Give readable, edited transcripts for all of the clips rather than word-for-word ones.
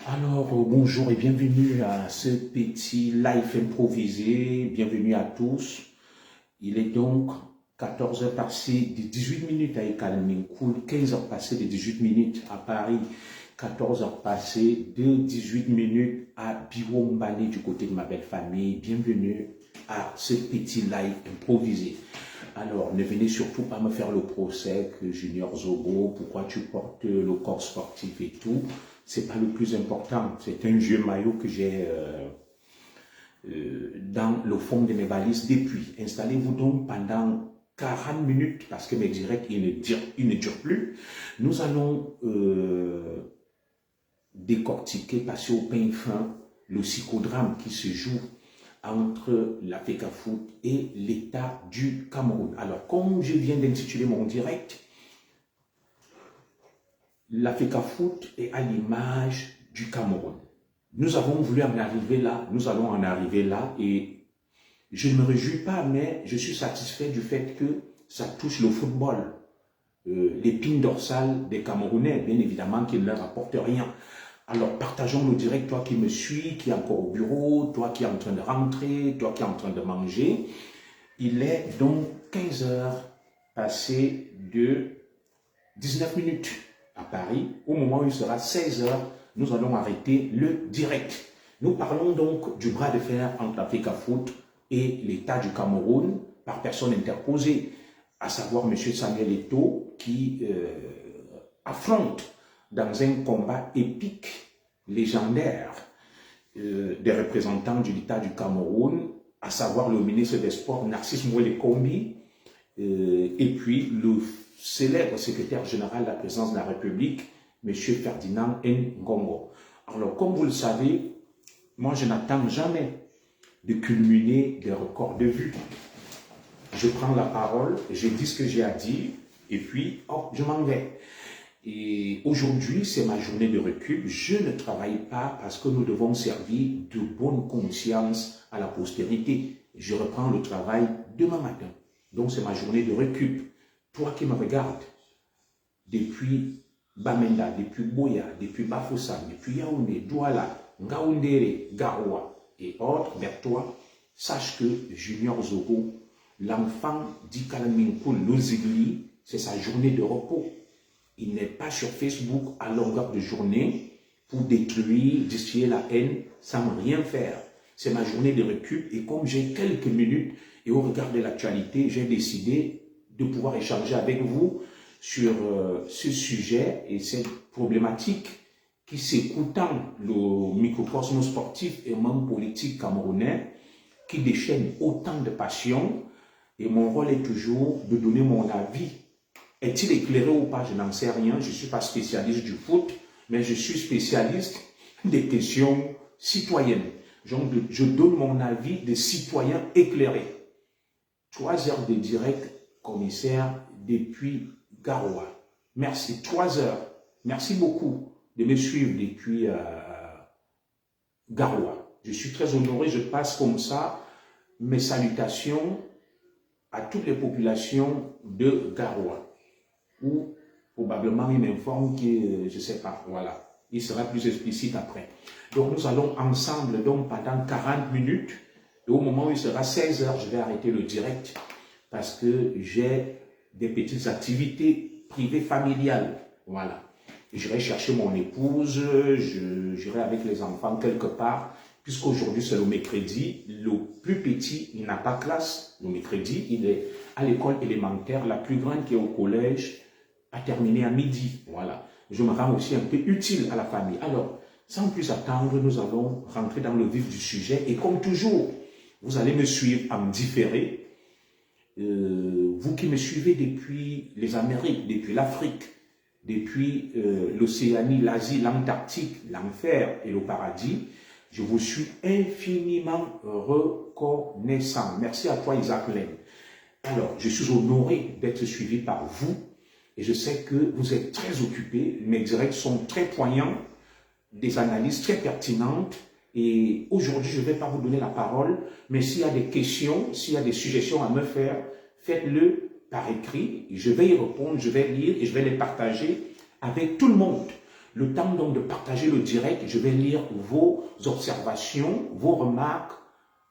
Alors, bonjour et bienvenue à ce petit live improvisé. Bienvenue à tous. Il est donc 14 heures passées de 18 minutes à Ekalemingkoul, 15 heures passées de 18 minutes à Paris, 14 heures passées de 18 minutes à Biwombani du côté de ma belle famille. Bienvenue à ce petit live improvisé. Alors, ne venez surtout pas me faire le procès que Junior Zogo, pourquoi tu portes le corps sportif et tout. C'est pas le plus important. C'est un vieux maillot que j'ai dans le fond de mes valises depuis. Installez-vous donc pendant 40 minutes parce que mes directs, ils ne durent plus. Nous allons décortiquer, passer au pain fin, le psychodrame qui se joue entre la FECAFOOT et l'État du Cameroun. Alors, comme je viens d'intituler mon direct, la FECAFOOT est à l'image du Cameroun. Nous avons voulu en arriver là, nous allons en arriver là et je ne me réjouis pas, mais je suis satisfait du fait que ça touche le football. L'épine dorsale des Camerounais, bien évidemment, qui ne leur apporte rien. Alors, partageons le direct, toi qui me suis, qui est encore au bureau, toi qui es en train de rentrer, toi qui es en train de manger. Il est donc 15 heures passées de 19 minutes à Paris. Au moment où il sera 16 heures, nous allons arrêter le direct. Nous parlons donc du bras de fer entre la FECAFOOT et l'État du Cameroun par personne interposée, à savoir M. Samuel Eto'o qui affronte dans un combat épique, légendaire, des représentants de l'État du Cameroun, à savoir le ministre des Sports Narcisse Mouele Kombi, et puis le célèbre secrétaire général de la présidence de la République, M. Ferdinand Ngongo. Alors, comme vous le savez, moi je n'attends jamais de culminer des records de vues. Je prends la parole, je dis ce que j'ai à dire, et puis, hop, je m'en vais. Et aujourd'hui, c'est ma journée de récup. Je ne travaille pas parce que nous devons servir de bonne conscience à la postérité. Je reprends le travail demain matin. Donc, c'est ma journée de récup. Toi qui me regardes, depuis Bamenda, depuis Boya, depuis Bafoussam, depuis Yaoundé, Douala, Ngaoundéré, Garoua et autres, vers toi, sache que Junior Zogo, l'enfant d'Ikalamingkoul Lozigli, c'est sa journée de repos. Il n'est pas sur Facebook à longueur de journée pour détruire, distiller la haine sans rien faire. C'est ma journée de récup et comme j'ai quelques minutes et au regard de l'actualité, j'ai décidé de pouvoir échanger avec vous sur ce sujet et cette problématique qui secoue tant le microcosme sportif et même politique camerounais, qui déchaîne autant de passions. Et mon rôle est toujours de donner mon avis. Est-il éclairé ou pas? Je n'en sais rien. Je ne suis pas spécialiste du foot, mais je suis spécialiste des questions citoyennes. Donc, je donne mon avis de citoyen éclairé. 3 heures de direct, commissaire, depuis Garoua. Merci. 3 heures. Merci beaucoup de me suivre depuis Garoua. Je suis très honoré. Je passe comme ça mes salutations à toutes les populations de Garoua. Ou probablement il m'informe que je ne sais pas. Voilà. Il sera plus explicite après. Donc nous allons ensemble donc pendant 40 minutes. Et au moment où il sera 16 heures, je vais arrêter le direct parce que j'ai des petites activités privées familiales. Voilà. J'irai chercher mon épouse, j'irai avec les enfants quelque part, puisqu'aujourd'hui c'est le mercredi. Le plus petit, il n'a pas classe. Le mercredi, il est à l'école élémentaire. La plus grande qui est au collège a terminé à midi. Voilà. Je me rends aussi un peu utile à la famille. Alors, sans plus attendre, nous allons rentrer dans le vif du sujet. Et comme toujours, vous allez me suivre en différé. Vous qui me suivez depuis les Amériques, depuis l'Afrique, depuis l'Océanie, l'Asie, l'Antarctique, l'enfer et le paradis, je vous suis infiniment reconnaissant. Merci à toi, Isaac Lem. Alors, je suis honoré d'être suivi par vous et je sais que vous êtes très occupés. Mes directs sont très poignants, des analyses très pertinentes. Et aujourd'hui, je ne vais pas vous donner la parole, mais s'il y a des questions, s'il y a des suggestions à me faire, faites-le par écrit. Je vais y répondre, je vais lire et je vais les partager avec tout le monde. le temps donc de partager le direct. Je vais lire vos observations, vos remarques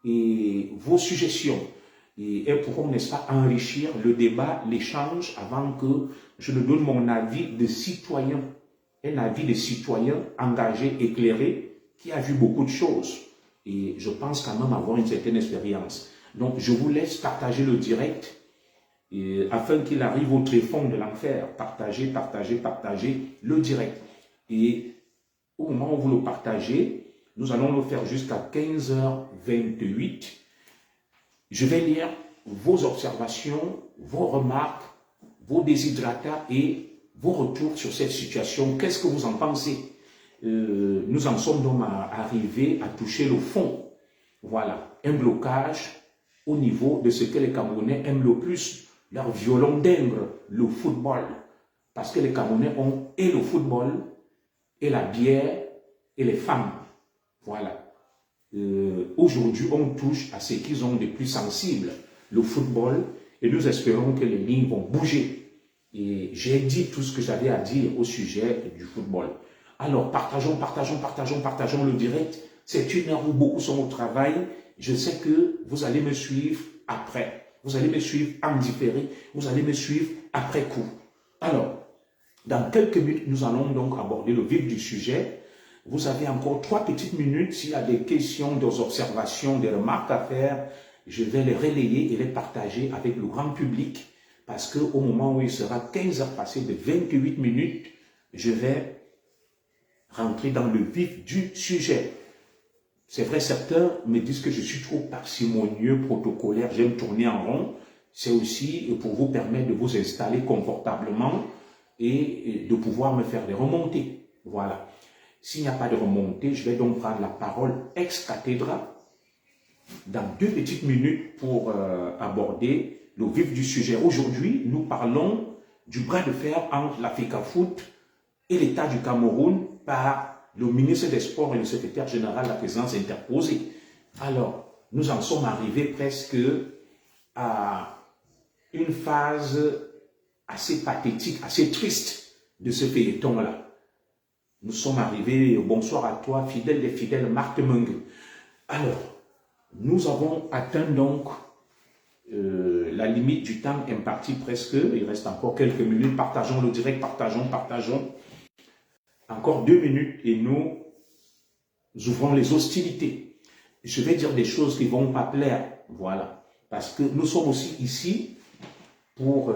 et vos suggestions. Et elles pourront, n'est-ce pas, enrichir le débat, l'échange, avant que je ne donne mon avis de citoyen, un avis de citoyen engagé, éclairé, qui a vu beaucoup de choses. Et je pense quand même avoir une certaine expérience. Donc, je vous laisse partager le direct afin qu'il arrive au tréfonds de l'enfer. Partagez, partagez, partagez le direct. Et au moment où vous le partagez, nous allons le faire jusqu'à 15h28. Je vais lire vos observations, vos remarques, vos desiderata et vos retours sur cette situation. Qu'est-ce que vous en pensez? Nous en sommes donc arrivés à toucher le fond. Voilà, un blocage au niveau de ce que les Camerounais aiment le plus, leur violon d'ingre, le football. Parce que les Camerounais ont et le football, et la bière, et les femmes. Voilà. Aujourd'hui, on touche à ce qu'ils ont de plus sensible, le football, et nous espérons que les lignes vont bouger. Et j'ai dit tout ce que j'avais à dire au sujet du football. Alors, partageons, partageons, partageons, partageons le direct. C'est une heure où beaucoup sont au travail. Je sais que vous allez me suivre après. Vous allez me suivre en différé. Vous allez me suivre après coup. Alors, dans quelques minutes, nous allons donc aborder le vif du sujet. Vous avez encore 3 petites minutes. S'il y a des questions, des observations, des remarques à faire, je vais les relayer et les partager avec le grand public. Parce qu'au moment où il sera 15 heures passées de 28 minutes, je vais rentrer dans le vif du sujet. C'est vrai, certains me disent que je suis trop parcimonieux, protocolaire, j'aime tourner en rond. C'est aussi pour vous permettre de vous installer confortablement et de pouvoir me faire des remontées. Voilà. S'il n'y a pas de remontée, je vais donc prendre la parole ex cathedra dans 2 petites minutes pour aborder le vif du sujet. Aujourd'hui, nous parlons du bras de fer entre l'Africafoot et l'État du Cameroun par le ministre des Sports et le secrétaire général de la présidence interposée. Alors, nous en sommes arrivés presque à une phase assez pathétique, assez triste de ce feuilleton-là. Nous sommes arrivés, bonsoir à toi, fidèle des fidèles, Marthe Mungue. Alors, nous avons atteint donc la limite du temps imparti presque. Il reste encore quelques minutes. Partageons le direct, partageons, partageons. Encore 2 minutes et nous ouvrons les hostilités. Je vais dire des choses qui ne vont pas plaire. Voilà. Parce que nous sommes aussi ici pour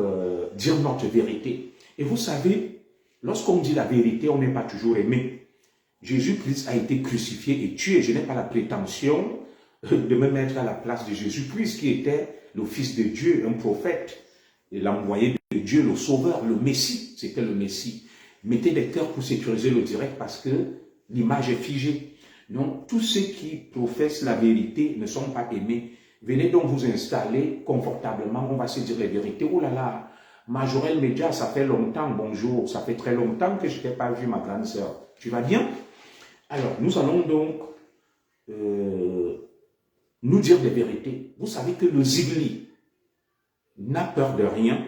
dire notre vérité. Et vous savez, lorsqu'on dit la vérité, on n'est pas toujours aimé. Jésus-Christ a été crucifié et tué. Je n'ai pas la prétention de me mettre à la place de Jésus-Christ qui était le Fils de Dieu, un prophète, l'envoyé de Dieu, le Sauveur, le Messie. C'était le Messie. Mettez des cœurs pour sécuriser le direct parce que l'image est figée. Donc, tous ceux qui professent la vérité ne sont pas aimés. Venez donc vous installer confortablement, on va se dire les vérités. Oh là là, Majorel Média, ça fait longtemps, bonjour, ça fait très longtemps que je n'ai pas vu ma grande sœur. Tu vas bien? Alors, nous allons donc nous dire des vérités. Vous savez que le Zigli n'a peur de rien.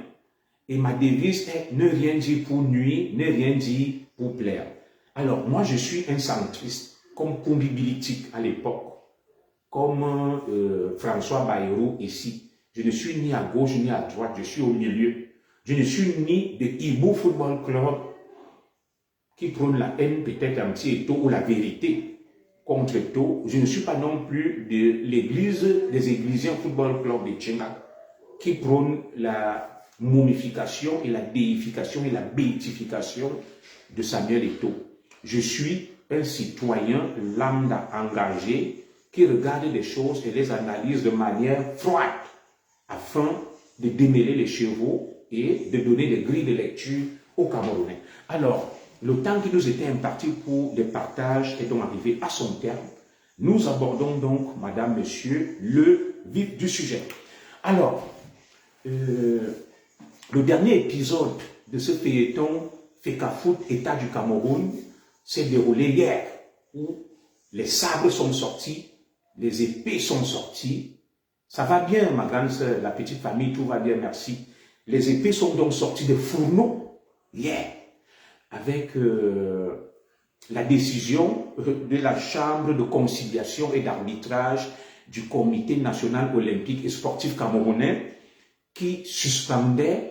Et ma devise est ne rien dire pour nuire, ne rien dire pour plaire. Alors, moi, je suis un centriste, comme Koumbi Bilitik à l'époque, comme François Bayrou ici. Je ne suis ni à gauche ni à droite, je suis au milieu. Je ne suis ni de Ibo Football Club qui prône la haine, peut-être un petit étau ou la vérité contre étau. Je ne suis pas non plus de l'église des Églisiens Football Club de Tchenga qui prône la momification et la déification et la béatification de Samuel Eto'o. Je suis un citoyen lambda engagé qui regarde les choses et les analyse de manière froide afin de démêler les chevaux et de donner des grilles de lecture aux Camerounais. Alors, le temps qui nous était imparti pour des partages est donc arrivé à son terme. Nous abordons donc, madame, monsieur, le vif du sujet. Alors, le dernier épisode de ce feuilleton Fecafoot, État du Cameroun, s'est déroulé hier, où les sabres sont sortis, les épées sont sorties. Ça va bien, ma grande sœur, la petite famille, tout va bien, merci. Les épées sont donc sorties des fourneaux hier, avec la décision de la Chambre de conciliation et d'arbitrage du Comité national olympique et sportif camerounais qui suspendait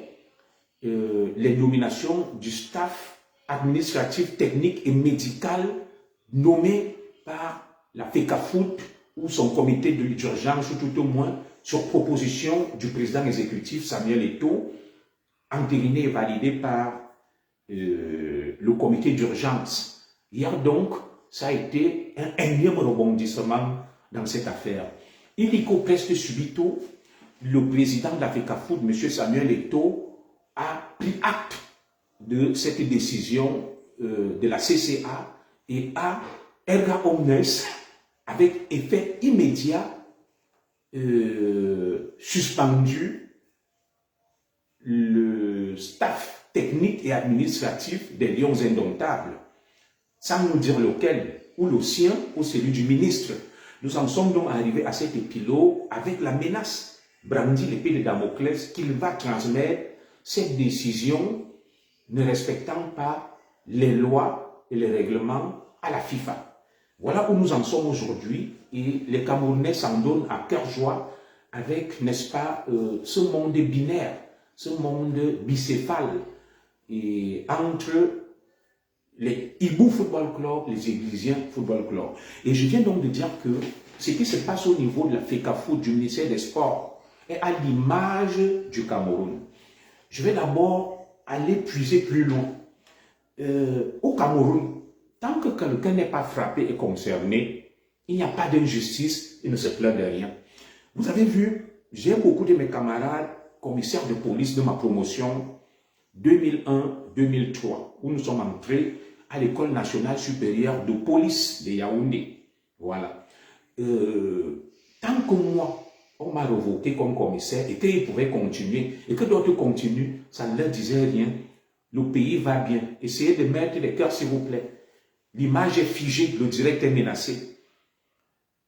les nominations du staff administratif, technique et médical nommé par la FECAFOOT ou son comité d'urgence, ou tout au moins sur proposition du président exécutif Samuel Eto'o, entériné et validé par le comité d'urgence. Hier donc, ça a été un énième rebondissement dans cette affaire. Illico presque subito, le président de la FECAFOOT, M. Samuel Eto'o, a pris acte de cette décision de la CCA et a, erga omnes, avec effet immédiat, suspendu le staff technique et administratif des Lions Indomptables, sans nous dire lequel, ou le sien, ou celui du ministre. Nous en sommes donc arrivés à cet épilogue avec la menace, brandie l'épée de Damoclès, qu'il va transmettre cette décision ne respectant pas les lois et les règlements à la FIFA. Voilà où nous en sommes aujourd'hui et les Camerounais s'en donnent à cœur joie avec, n'est-ce pas, ce monde binaire, ce monde bicéphale et entre les Ibou Football Club, les Églisiens Football Club. Et je viens donc de dire que ce qui se passe au niveau de la FECAFOOT, du ministère des Sports, est à l'image du Cameroun. Je vais d'abord aller puiser plus loin. Au Cameroun, tant que quelqu'un n'est pas frappé et concerné, il n'y a pas d'injustice, il ne se plaint de rien. Vous avez vu, j'ai beaucoup de mes camarades commissaires de police de ma promotion 2001-2003, où nous sommes entrés à l'école nationale supérieure de police de Yaoundé. Voilà. Tant que moi, on m'a revoqué comme commissaire et qu'ils pouvaient continuer et que d'autres continuent, ça ne leur disait rien. Le pays va bien. Essayez de mettre des cœurs, s'il vous plaît. L'image est figée, le direct est menacé.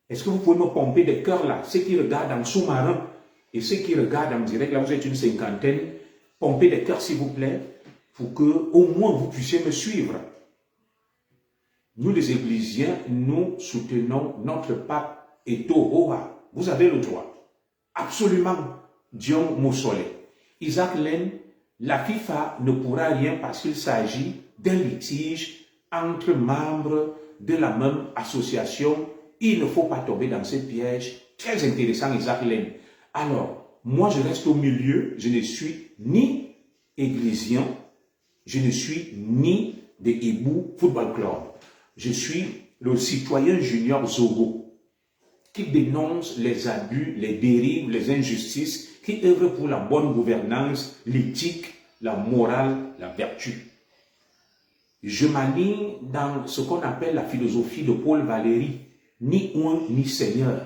Est-ce que vous pouvez me pomper des cœurs là? Ceux qui regardent en sous-marin et ceux qui regardent en direct, là vous êtes une cinquantaine, pompez des cœurs, s'il vous plaît, pour que au moins vous puissiez me suivre. Nous les Églisiens, nous soutenons notre pape Eto'o. Vous avez le droit. Absolument, Dion Moussolé. Isaac Len, la FIFA ne pourra rien parce qu'il s'agit d'un litige entre membres de la même association. Il ne faut pas tomber dans ce piège. Très intéressant, Isaac Len. Alors, moi je reste au milieu, je ne suis ni églésien, je ne suis ni de Ibou Football Club. Je suis le citoyen junior Zogo, qui dénonce les abus, les dérives, les injustices, qui œuvre pour la bonne gouvernance, l'éthique, la morale, la vertu. Je m'aligne dans ce qu'on appelle la philosophie de Paul Valéry, ni un ni seigneur.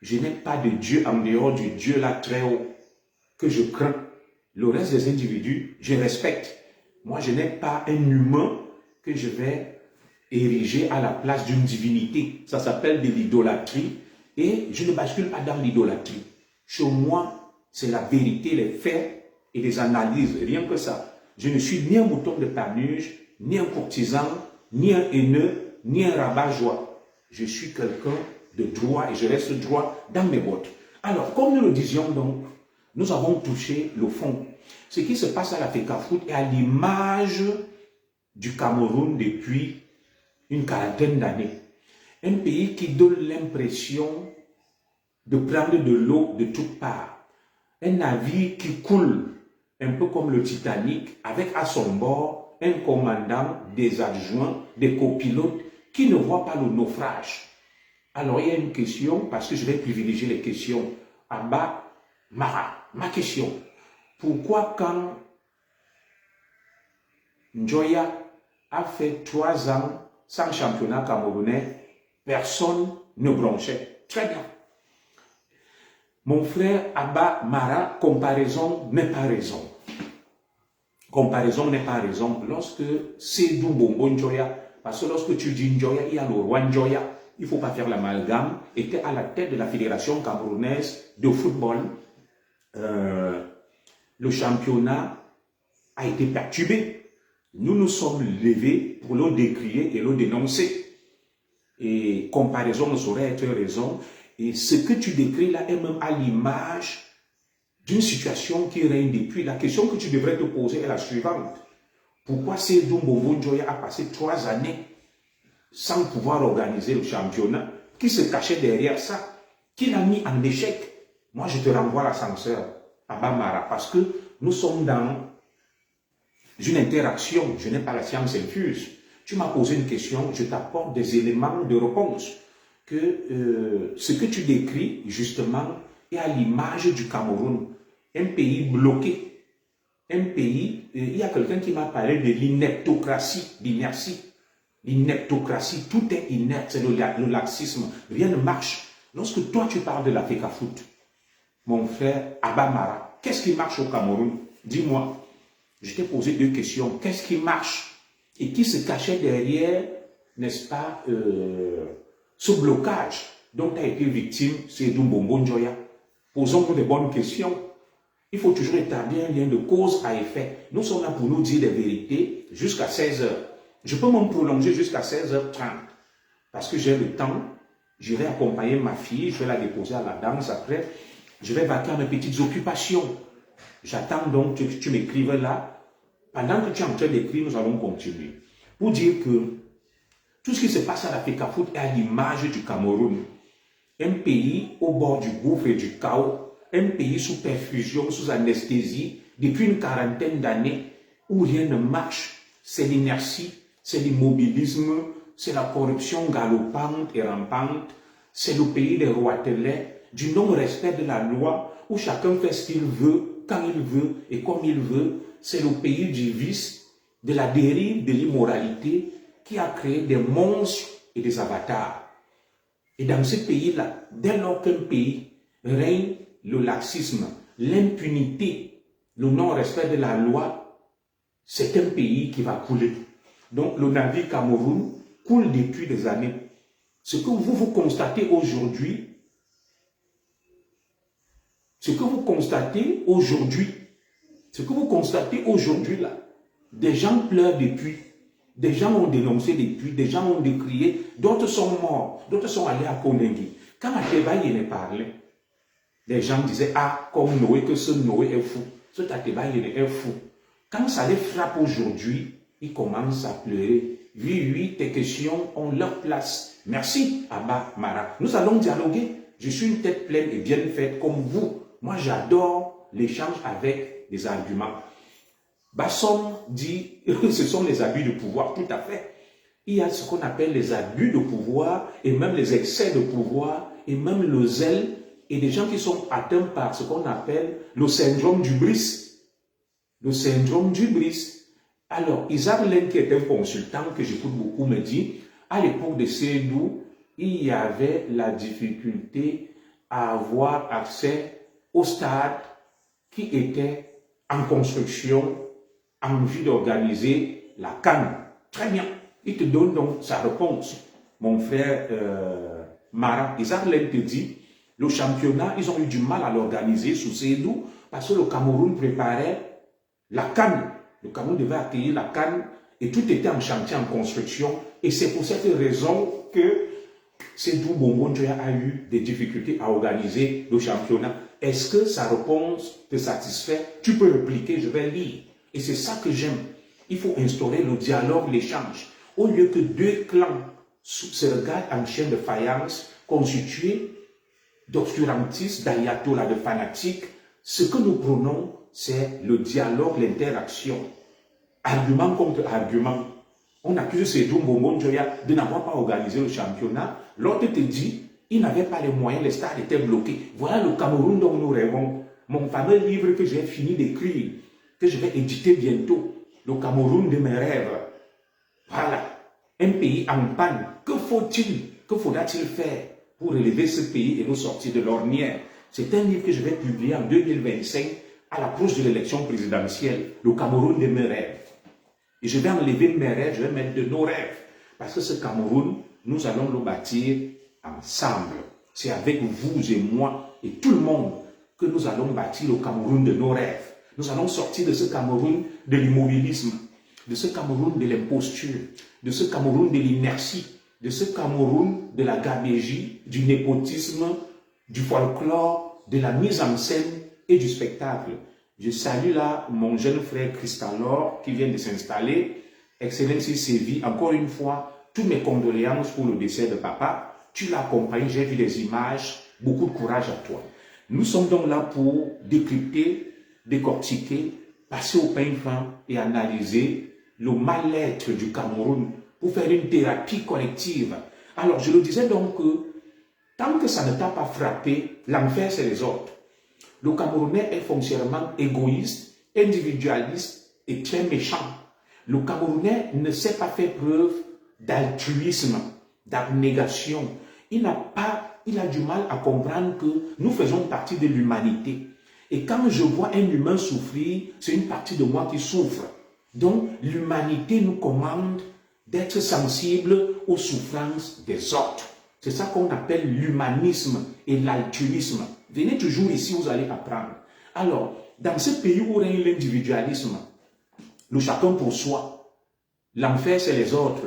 Je n'ai pas de Dieu en dehors du Dieu là très haut, que je crains. Le reste des individus, je respecte. Moi, je n'ai pas un humain que je vais ériger à la place d'une divinité. Ça s'appelle de l'idolâtrie. Et je ne bascule pas dans l'idolâtrie. Chez moi, c'est la vérité, les faits et les analyses, rien que ça. Je ne suis ni un mouton de Panurge, ni un courtisan, ni un haineux, ni un rabat-joie. Je suis quelqu'un de droit et je reste droit dans mes bottes. Alors, comme nous le disions donc, nous avons touché le fond. Ce qui se passe à la FECAFOOT est à l'image du Cameroun depuis une quarantaine d'années. Un pays qui donne l'impression de prendre de l'eau de toutes parts. Un navire qui coule, un peu comme le Titanic, avec à son bord un commandant, des adjoints, des copilotes qui ne voient pas le naufrage. Alors il y a une question, parce que je vais privilégier les questions. Abba Mara, ma question. Pourquoi quand Njoya a fait 3 ans sans championnat camerounais, personne ne bronchait? Très bien. Mon frère Abba Mara, comparaison n'est pas raison. Comparaison n'est pas raison. Lorsque c'est du bonbon Njoya, parce que lorsque tu dis Njoya, il y a le roi Njoya, il ne faut pas faire l'amalgame, était à la tête de la Fédération camerounaise de football. Le championnat a été perturbé. nous nous sommes levés pour le décrier et le dénoncer. Et comparaison ne saurait être raison. Et ce que tu décris là est même à l'image d'une situation qui règne depuis. La question que tu devrais te poser est la suivante. Pourquoi Seydou Mbongo Njoya a passé 3 années sans pouvoir organiser le championnat? Qui se cachait derrière ça? Qui l'a mis en échec? Moi, je te renvoie l'ascenseur à Bamara parce que nous sommes dans une interaction. Je n'ai pas la science infuse. Tu m'as posé une question, je t'apporte des éléments de réponse. Que ce que tu décris, justement, est à l'image du Cameroun. Un pays bloqué. Un pays, il y a quelqu'un qui m'a parlé de l'ineptocratie, l'inertie. L'ineptocratie, tout est inerte, c'est le laxisme. Rien ne marche. Lorsque toi, tu parles de la FECAFOOT, mon frère Abamara, qu'est-ce qui marche au Cameroun? Dis-moi. Je t'ai posé 2 questions. Qu'est-ce qui marche? Et qui se cachait derrière, n'est-ce pas, ce blocage dont tu as été victime, c'est Mbongo Njoya. Posons-nous des bonnes questions. Il faut toujours établir un lien de cause à effet. Nous sommes là pour nous dire des vérités jusqu'à 16h. Je peux même prolonger jusqu'à 16h30. Parce que j'ai le temps, j'irai accompagner ma fille, je vais la déposer à la danse. Après, je vais vaquer à mes petites occupations. J'attends donc que tu m'écrives là. Pendant que tu es en train d'écrire, nous allons continuer. Pour dire que tout ce qui se passe à la FECAFOOT est à l'image du Cameroun. Un pays au bord du gouffre et du chaos. Un pays sous perfusion, sous anesthésie, depuis une quarantaine d'années, où rien ne marche. C'est l'inertie, c'est l'immobilisme, c'est la corruption galopante et rampante. C'est le pays des roitelets, du non-respect de la loi, où chacun fait ce qu'il veut, quand il veut et comme il veut. C'est le pays du vice, de la dérive, de l'immoralité, qui a créé des monstres et des avatars. Et dans ce pays-là, dès lors qu'un pays règne le laxisme, l'impunité, le non-respect de la loi, c'est un pays qui va couler. Donc le navire Cameroun coule depuis des années. Ce que vous constatez aujourd'hui, là, des gens pleurent depuis, des gens ont dénoncé depuis, des gens ont décrié, d'autres sont morts, d'autres sont allés à Kondengi. Quand Atebaye parlait, les gens disaient, ah, comme Noé, que ce Noé est fou, ce Atebaye est fou. Quand ça les frappe aujourd'hui, ils commencent à pleurer. Oui, tes questions ont leur place. Merci, Abba Mara. Nous allons dialoguer. Je suis une tête pleine et bien faite comme vous. Moi, j'adore l'échange avec des arguments. Basson dit, ce sont les abus de pouvoir, tout à fait. Il y a ce qu'on appelle les abus de pouvoir et même les excès de pouvoir et même le zèle et des gens qui sont atteints par ce qu'on appelle le syndrome du bris. Le syndrome du bris. Alors, Isaac Len, qui est un consultant que j'écoute beaucoup, me dit, à l'époque de Seydou, il y avait la difficulté à avoir accès au stade qui était en construction, en vue d'organiser la CAN. Très bien. Il te donne donc sa réponse. Mon frère Mara, Isaac Len te dit, le championnat, ils ont eu du mal à l'organiser sous Seydou parce que le Cameroun préparait la CAN. Le Cameroun devait accueillir la CAN et tout était en chantier, en construction. Et c'est pour cette raison que Seydou Mbongo Njoya a eu des difficultés à organiser le championnat. Est-ce que sa réponse te satisfait? Tu peux répliquer, je vais lire. Et c'est ça que j'aime. Il faut instaurer le dialogue, l'échange. Au lieu que 2 clans se regardent en chaîne de faïence, constitués d'obscurantistes, d'ayatollahs, de fanatiques, ce que nous prenons, c'est le dialogue, l'interaction. Argument contre argument. On accuse Seydou Mbongo Njoya de n'avoir pas organisé le championnat. L'autre te dit, il n'avait pas les moyens, les stades étaient bloqués. Voilà le Cameroun dont nous rêvons. Mon fameux livre que j'ai fini d'écrire, que je vais éditer bientôt. Le Cameroun de mes rêves. Voilà. Un pays en panne. Que faut-il, que faudra-t-il faire pour relever ce pays et nous sortir de l'ornière? C'est un livre que je vais publier en 2025 à l'approche de l'élection présidentielle. Le Cameroun de mes rêves. Et je vais enlever mes rêves, je vais mettre de nos rêves. Parce que ce Cameroun, nous allons le bâtir ensemble. C'est avec vous et moi et tout le monde que nous allons bâtir le Cameroun de nos rêves. Nous allons sortir de ce Cameroun de l'immobilisme. de ce Cameroun de l'imposture, de ce Cameroun de l'inertie, de ce Cameroun de la gabégie, du népotisme, du folklore, de la mise en scène et du spectacle. Je salue là mon jeune frère Christalor qui vient de s'installer. Excellence Séville, encore une fois, toutes mes condoléances pour le décès de papa. Tu l'accompagnes, j'ai vu les images, beaucoup de courage à toi. Nous sommes donc là pour décrypter, décortiquer, passer au pain fin et analyser le mal-être du Cameroun pour faire une thérapie collective. Alors, je le disais donc que tant que ça ne t'a pas frappé, l'enfer, c'est les autres. Le Camerounais est foncièrement égoïste, individualiste et très méchant. Le Camerounais ne sait pas faire preuve d'altruisme, d'abnégation. Il a du mal à comprendre que nous faisons partie de l'humanité. Et quand je vois un humain souffrir, c'est une partie de moi qui souffre. Donc, l'humanité nous commande d'être sensible aux souffrances des autres. C'est ça qu'on appelle l'humanisme et l'altruisme. Venez toujours ici, vous allez apprendre. Alors, dans ce pays où règne l'individualisme, le chacun pour soi, l'enfer c'est les autres.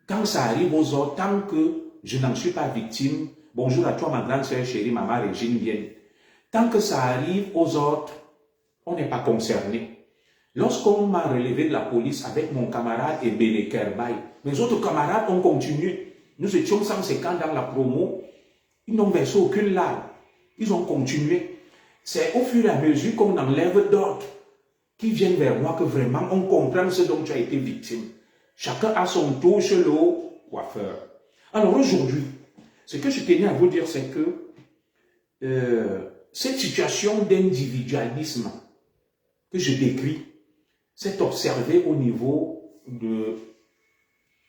Quand ça arrive aux autres, tant que je n'en suis pas victime, bonjour à toi ma grande sœur chérie, maman Régine Vienne. Tant que ça arrive aux autres, on n'est pas concerné. Lorsqu'on m'a relevé de la police avec mon camarade Ebele Kerbay, mes autres camarades ont continué. Nous étions 150 dans la promo, ils n'ont versé aucune larme. Ils ont continué. C'est au fur et à mesure qu'on enlève d'autres qui viennent vers moi que vraiment on comprend ce dont tu as été victime. Chacun a son tour chez le coiffeur. Alors aujourd'hui, ce que je tenais à vous dire, c'est que cette situation d'individualisme que je décris s'est observée au niveau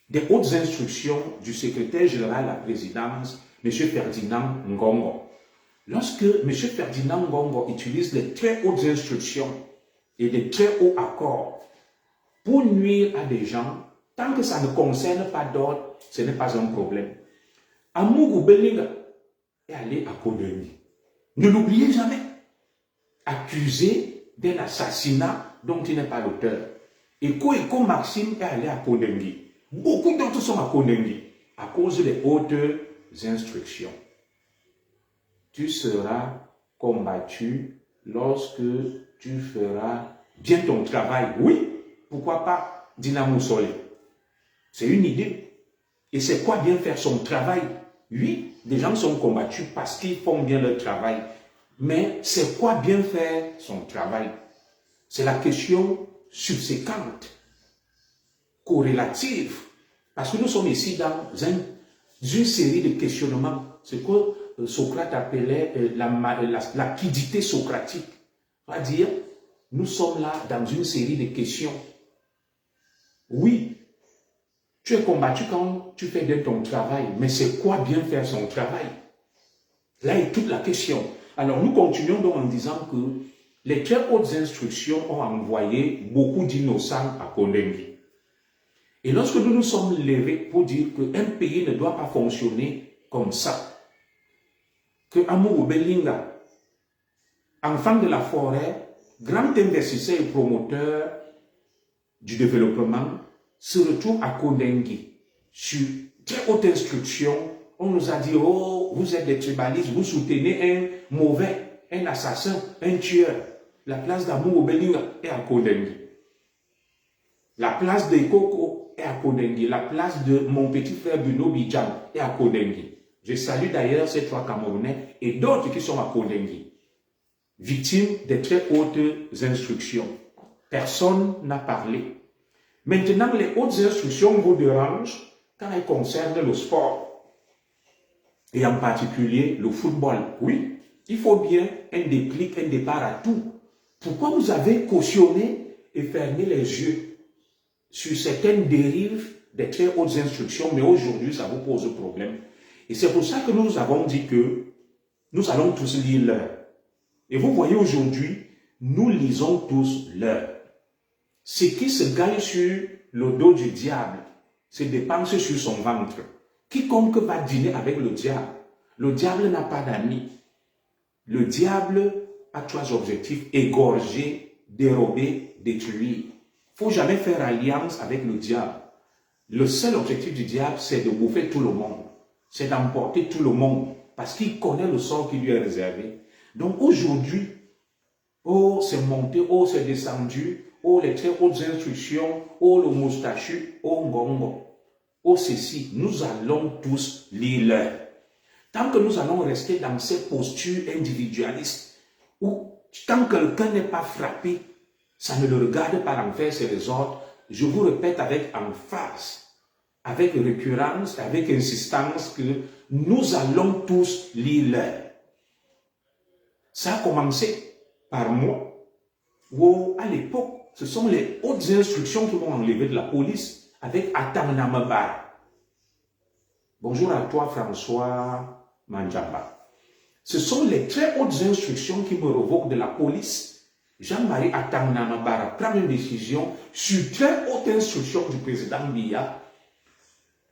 des hautes instructions du secrétaire général de la présidence, M. Ferdinand Ngongo. Lorsque M. Ferdinand Ngongo utilise les très hautes instructions et les très hauts accords pour nuire à des gens, tant que ça ne concerne pas d'autres, ce n'est pas un problème. Amougou Belinga est allé à Kodeni. Ne l'oubliez jamais. Accusé d'un assassinat dont il n'est pas l'auteur. Et Koeko Maxime est allé à Kodeni. Beaucoup d'autres sont à Kodeni à cause des hautes instructions. Tu seras combattu lorsque tu feras bien ton travail. Oui, pourquoi pas Dynamo Soleil. C'est une idée. Et c'est quoi bien faire son travail? Oui, des gens sont combattus parce qu'ils font bien leur travail. Mais c'est quoi bien faire son travail? C'est la question subséquente, corrélative. Parce que nous sommes ici dans une série de questionnements. C'est que Socrate appelait la quiddité socratique. C'est-à-dire, nous sommes là dans une série de questions. Oui, tu es combattu quand tu fais bien ton travail, mais c'est quoi bien faire son travail? Là est toute la question. Alors nous continuons donc en disant que les très hautes instructions ont envoyé beaucoup d'innocents à Kondengi. Et lorsque nous nous sommes levés pour dire qu'un pays ne doit pas fonctionner comme ça, que Amougou Belinga, enfant de la forêt, grand investisseur et promoteur du développement, se retrouve à Kondengi. Sur très haute instruction, on nous a dit, oh, vous êtes des tribalistes, vous soutenez un mauvais, un assassin, un tueur. La place d'Amougou Belinga est à Kondengi. La place de Koko est à Kondengi. La place de mon petit frère Bruno Bidjam est à Kondengi. Je salue d'ailleurs ces trois Camerounais et d'autres qui sont à Kondengi, victimes des très hautes instructions. Personne n'a parlé. Maintenant, les hautes instructions vous dérangent quand elles concernent le sport et en particulier le football. Oui, il faut bien un déclic, un départ à tout. Pourquoi vous avez cautionné et fermé les yeux sur certaines dérives des très hautes instructions, mais aujourd'hui, ça vous pose problème. Et c'est pour ça que nous avons dit que nous allons tous lire l'heure. Et vous voyez aujourd'hui, nous lisons tous l'heure. Ce qui se gagne sur le dos du diable se dépense sur son ventre. Quiconque va dîner avec le diable n'a pas d'amis. Le diable a trois objectifs: égorger, dérober, détruire. faut jamais faire alliance avec le diable. Le seul objectif du diable, c'est de bouffer tout le monde. C'est d'emporter tout le monde. Parce qu'il connaît le sort qui lui est réservé. Donc aujourd'hui, oh c'est monté, oh c'est descendu, oh les très hautes instructions, oh le moustachu, oh ngongo, oh ceci, nous allons tous lire l'heure. Tant que nous allons rester dans ces postures individualistes, où tant que quelqu'un n'est pas frappé, ça ne le regarde pas en faire ses ordres, je vous répète avec emphase, avec récurrence, avec insistance que nous allons tous lire l'heure. Ça a commencé par moi, où à l'époque, ce sont les hautes instructions qui m'ont enlevé de la police avec Atam Namabara. Bonjour à toi François Manjaba. Ce sont les très hautes instructions qui me revoquent de la police. Jean-Marie Atam Namabara prend une décision sur très haute instruction du président Biya.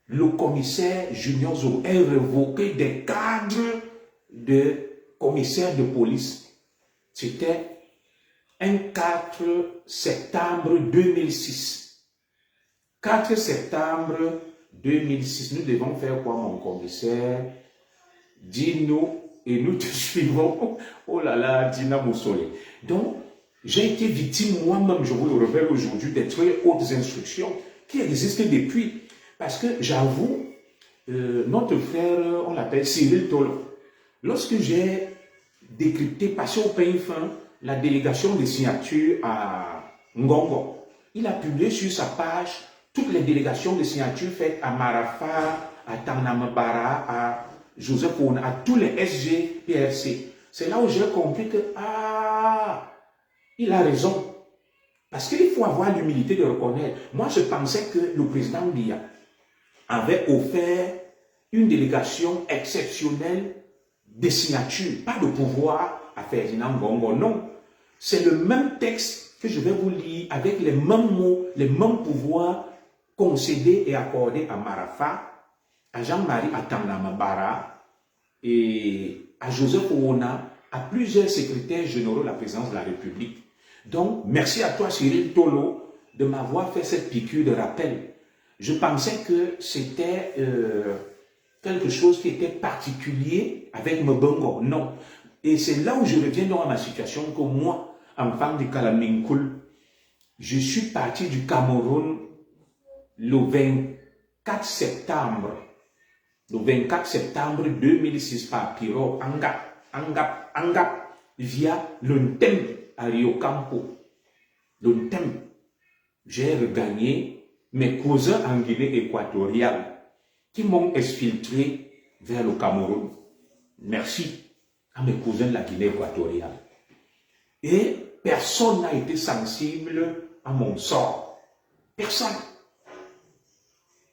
Le commissaire Junior Zou est révoqué des cadres de commissaire de police. C'était un 4 septembre 2006. 4 septembre 2006. Nous devons faire quoi, mon commissaire? Dis-nous et nous te suivons. Oh là là, Dina Moussolé. Donc, j'ai été victime moi-même, je vous le révèle aujourd'hui, des très hautes instructions qui existent depuis. Parce que j'avoue, notre frère, on l'appelle Cyril Tolo. Lorsque j'ai décrypté, passé au pays fin, la délégation des signatures à Ngongo, il a publié sur sa page toutes les délégations de signatures faites à Marafa, à Tanamabara, à Joseph Ouna, à tous les SGPRC. C'est là où j'ai compris que, il a raison. Parce qu'il faut avoir l'humilité de reconnaître. Moi, je pensais que le président Biya avait offert une délégation exceptionnelle de signatures, pas de pouvoir à Ferdinand Ngongo, non. C'est le même texte que je vais vous lire avec les mêmes mots, les mêmes pouvoirs concédés et accordés à Marafa, à Jean-Marie Atanamabara et à Joseph Ouna, à plusieurs secrétaires généraux de la présidence de la République. Donc, merci à toi Cyril Tolo de m'avoir fait cette piqûre de rappel. Je pensais que c'était quelque chose qui était particulier avec Mbongo. Non. Et c'est là où je reviens dans ma situation que moi, enfant du Kalaminkoul, je suis parti du Cameroun le 24 septembre. Le 24 septembre 2006 par Piro, Angap, via l'Untem à Rio Campo. L'Untem. J'ai regagné mes cousins en Guinée équatoriale qui m'ont exfiltré vers le Cameroun. Merci à mes cousins de la Guinée équatoriale. Et personne n'a été sensible à mon sort. Personne.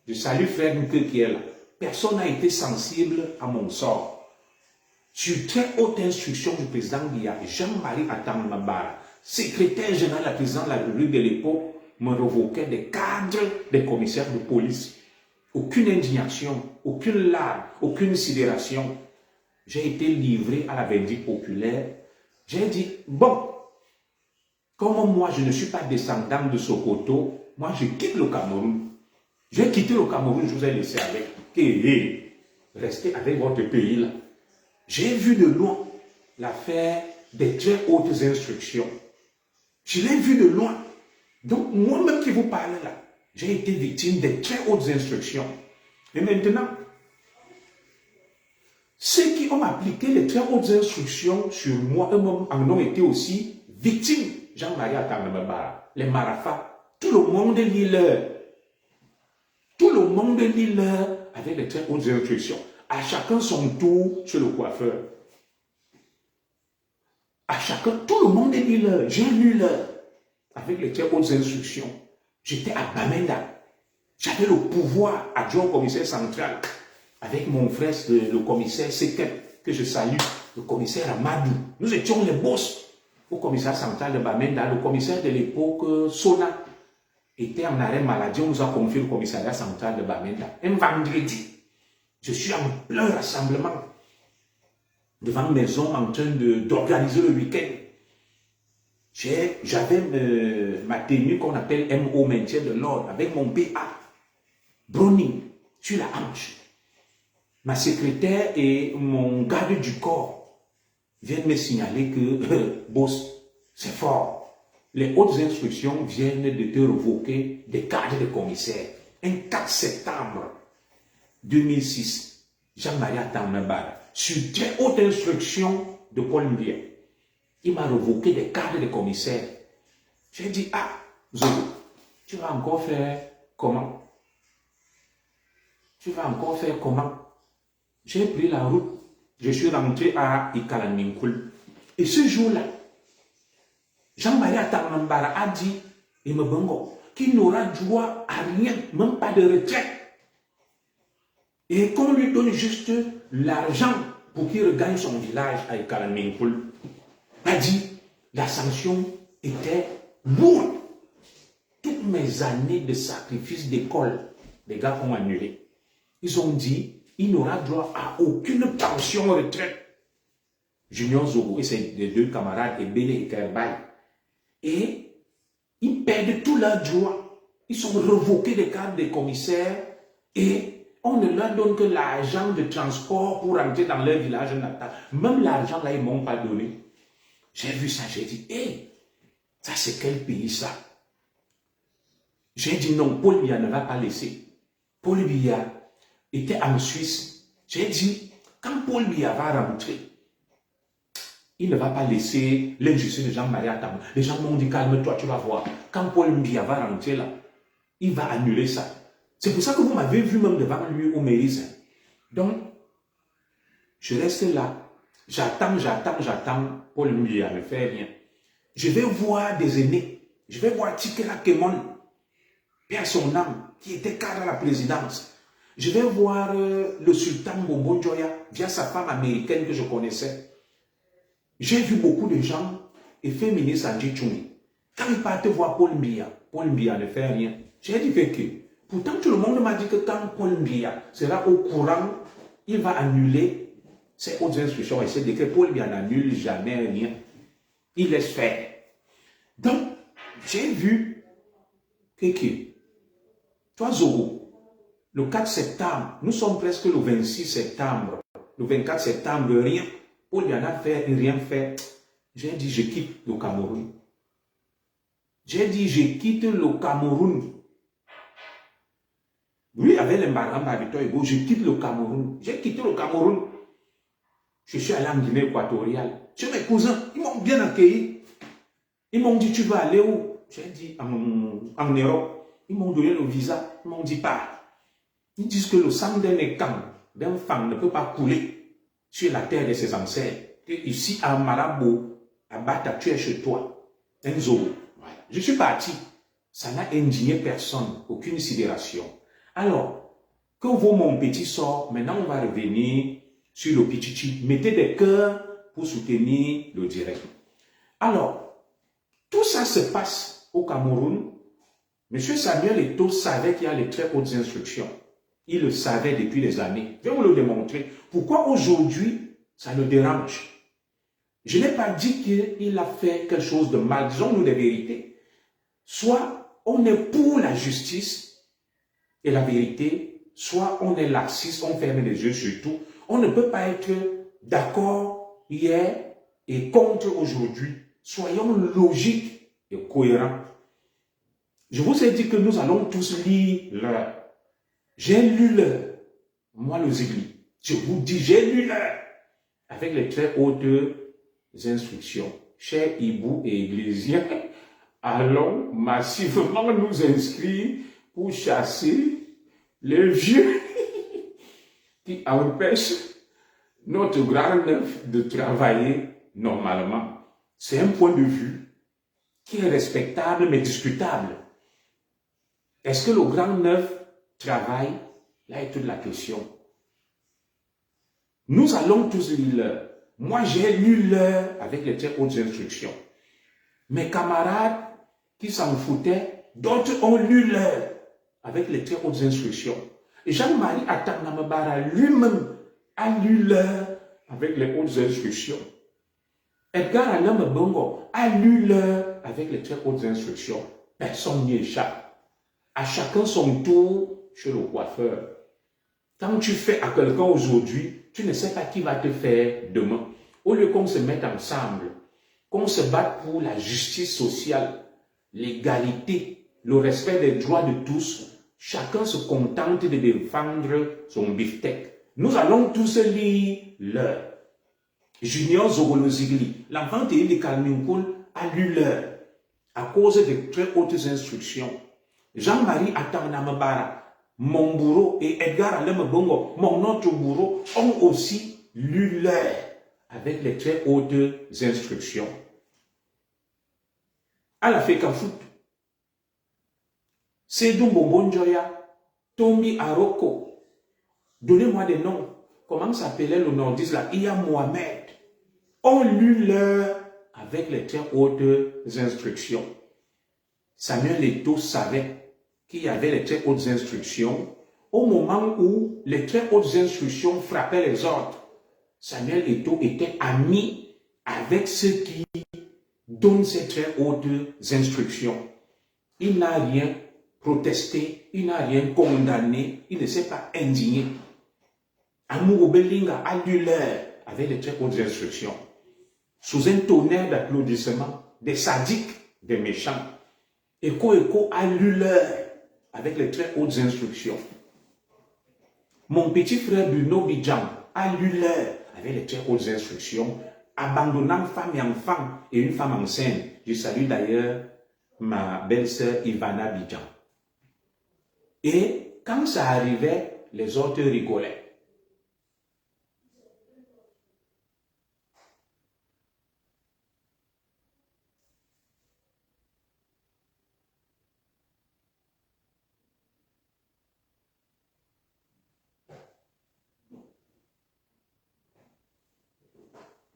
Je salue frère Nke qui est là. Personne n'a été sensible à mon sort. Sur très haute instruction du président Biya, Jean-Marie Atanamabara, secrétaire général de la présidence de la République de l'époque, me revoquait des cadres des commissaires de police. Aucune indignation, aucune larme, aucune sidération. J'ai été livré à la vindicte populaire. J'ai dit, bon, comme moi je ne suis pas descendant de Sokoto, moi je quitte le Cameroun. J'ai quitté le Cameroun, je vous ai laissé avec. Restez avec votre pays là. J'ai vu de loin l'affaire des très hautes instructions. Je l'ai vu de loin. Donc, moi-même qui vous parle là, j'ai été victime des très hautes instructions. Et maintenant, ceux qui ont appliqué les très hautes instructions sur moi, eux-mêmes en ont été aussi victimes. Jean-Marie Atanamabara, les Marafa, tout le monde lit l'heure. Tout le monde lit l'heure avec les très hautes instructions. À chacun son tour chez le coiffeur. À chacun, tout le monde lit l'heure. J'ai lu l'heure avec les très hautes instructions. J'étais à Bamenda. J'avais le pouvoir adjoint au commissaire central avec mon frère, le commissaire Sekem, que je salue, le commissaire Amadou. Nous étions les boss au commissariat central de Bamenda. Le commissaire de l'époque, Sona, était en arrêt maladie. On nous a confié le commissariat central de Bamenda. Un vendredi, je suis en plein rassemblement devant maison en train d'organiser le week-end. J'avais ma tenue qu'on appelle MO, maintien de l'ordre, avec mon PA, Browning, sur la hanche. Ma secrétaire et mon garde du corps viennent me signaler que, boss, c'est fort. Les hautes instructions viennent de te révoquer des cadres de commissaire. Un 4 septembre 2006, Jean-Marie Atamnambara, sur très haute instruction de Paul Mbiya, il m'a révoqué des cadres de commissaire. J'ai dit, ah, Zogo, tu vas encore faire comment? Tu vas encore faire comment? J'ai pris la route. Je suis rentré à Ikalanminkul. Et ce jour-là, Jean-Marie Atamnambara a dit, il me bongo, qu'il n'aura droit à rien, même pas de retraite. Et qu'on lui donne juste l'argent pour qu'il regagne son village à Ikalanminkul. A dit, la sanction était lourde. Toutes mes années de sacrifice d'école, les gars ont annulé. Ils ont dit, il n'aura droit à aucune pension retraite. Junior Zogo et ses deux camarades, Ebele et Kerbay. Et ils perdent tous leurs droits. Ils sont révoqués des cadres des commissaires et on ne leur donne que l'argent de transport pour rentrer dans leur village natal. Même l'argent là, ils ne m'ont pas donné. J'ai vu ça, j'ai dit, hé, ça c'est quel pays ça? J'ai dit non, Paul Biya ne va pas laisser. Paul Biya était en Suisse. J'ai dit, quand Paul Biya va rentrer, il ne va pas laisser l'injustice de Jean-Marie Atamnambara. Les gens m'ont dit, calme-toi, tu vas voir. Quand Paul Biya va rentrer là, il va annuler ça. C'est pour ça que vous m'avez vu même devant lui au Méris. Donc, je reste là. J'attends. Paul Biya ne fait rien. Je vais voir des aînés. Je vais voir Tikela Kemon, père son âme, qui était cadre à la présidence. Je vais voir le sultan Bombo Joya, via sa femme américaine que je connaissais. J'ai vu beaucoup de gens et féministes Sanji Tchoumi. Quand ils partent voir Paul Biya ne fait rien. J'ai dit que, pourtant tout le monde m'a dit que quand Paul Biya sera au courant, il va annuler ces hautes instructions et ces décrets. Paul Biya n'annule jamais rien. Il laisse faire. Donc, j'ai vu que, toi Zogo, le 4 septembre, nous sommes presque le 26 septembre, le 24 septembre, rien. Paul Biya n'a rien fait. J'ai dit, je quitte le Cameroun. J'ai dit, je quitte le Cameroun. Lui, avec l'embargo d'Abitoïbo, je quitte le Cameroun. J'ai quitté le Cameroun. Je suis allé en Guinée équatoriale. Chez mes cousins, ils m'ont bien accueilli. Ils m'ont dit, tu vas aller où? J'ai dit, en Europe. Ils m'ont donné le visa. Ils m'ont dit, pas. Ils disent que le sang d'un écam, d'un femme ne peut pas couler sur la terre de ses ancêtres. Que ici, à Malabo, à Bata, tu es chez toi. Un zoo. Voilà. Je suis parti. Ça n'a indigné personne. Aucune sidération. Alors, que vaut mon petit sort? Maintenant, on va revenir sur le Pichichi. Mettez des cœurs pour soutenir le direct. Alors, tout ça se passe au Cameroun. M. Samuel Eto'o savait qu'il y a les très hautes instructions. Il le savait depuis des années. Je vais vous le démontrer. Pourquoi aujourd'hui, ça le dérange? Je n'ai pas dit qu'il a fait quelque chose de mal. Disons-nous des vérités. Soit on est pour la justice et la vérité, soit on est laxiste, on ferme les yeux sur tout. On ne peut pas être d'accord hier et contre aujourd'hui. Soyons logiques et cohérents. Je vous ai dit que nous allons tous lire l'heure. J'ai lu l'heure. Moi, le Zigli. Je vous dis, j'ai lu l'heure. Avec les très hautes instructions. Chers Hibou et Ecclésiens, allons massivement nous inscrire pour chasser les vieux qui empêchent notre grand neuf de travailler normalement. C'est un point de vue qui est respectable mais discutable. Est-ce que le grand neuf travaille? Là est toute la question. Nous allons tous lire l'heure. Moi, j'ai lu l'heure avec les très hautes instructions. Mes camarades qui s'en foutaient, d'autres ont lu l'heure avec les très hautes instructions. Et Jean-Marie Atamnambara lui-même a lu l'heure avec les hautes instructions. Edgar Alain Bongo a lu l'heure avec les très hautes instructions. Personne n'y échappe. À chacun son tour chez le coiffeur. Quand tu fais à quelqu'un aujourd'hui, tu ne sais pas qui va te faire demain. Au lieu qu'on se mette ensemble, qu'on se batte pour la justice sociale, l'égalité, le respect des droits de tous, chacun se contente de défendre son beefsteak. Nous allons tous lire l'heure. Junior Zogolozigli, l'enfant de Kalminkoul a lu l'heure à cause de très hautes instructions. Jean-Marie Atanamabara, mon bourreau, et Edgar Alain Bongo, mon autre bourreau, ont aussi lu l'heure avec les très hautes instructions. À la Fekafout, Sedou Bombonjoya, Tommy Aroko, donnez-moi des noms. Comment s'appelait le nordiste là? Iya Mohamed. Ont lu l'heure avec les très hautes instructions. Samuel Eto'o savait qu'il y avait les très hautes instructions au moment où les très hautes instructions frappaient les autres. Samuel Eto'o était ami avec ceux qui donnent ces très hautes instructions. Il n'a rien protesté, il n'a rien condamné, il ne s'est pas indigné. Amourou Belinga a lu l'heure avec les très hautes instructions. Sous un tonnerre d'applaudissements, des sadiques, des méchants. Eko a lu l'heure avec les très hautes instructions. Mon petit frère Bruno Bidjan a lu l'heure avec les très hautes instructions, abandonnant femme et enfant et une femme enceinte. Je salue d'ailleurs ma belle-sœur Ivana Bidjan. Et quand ça arrivait, les autres rigolaient.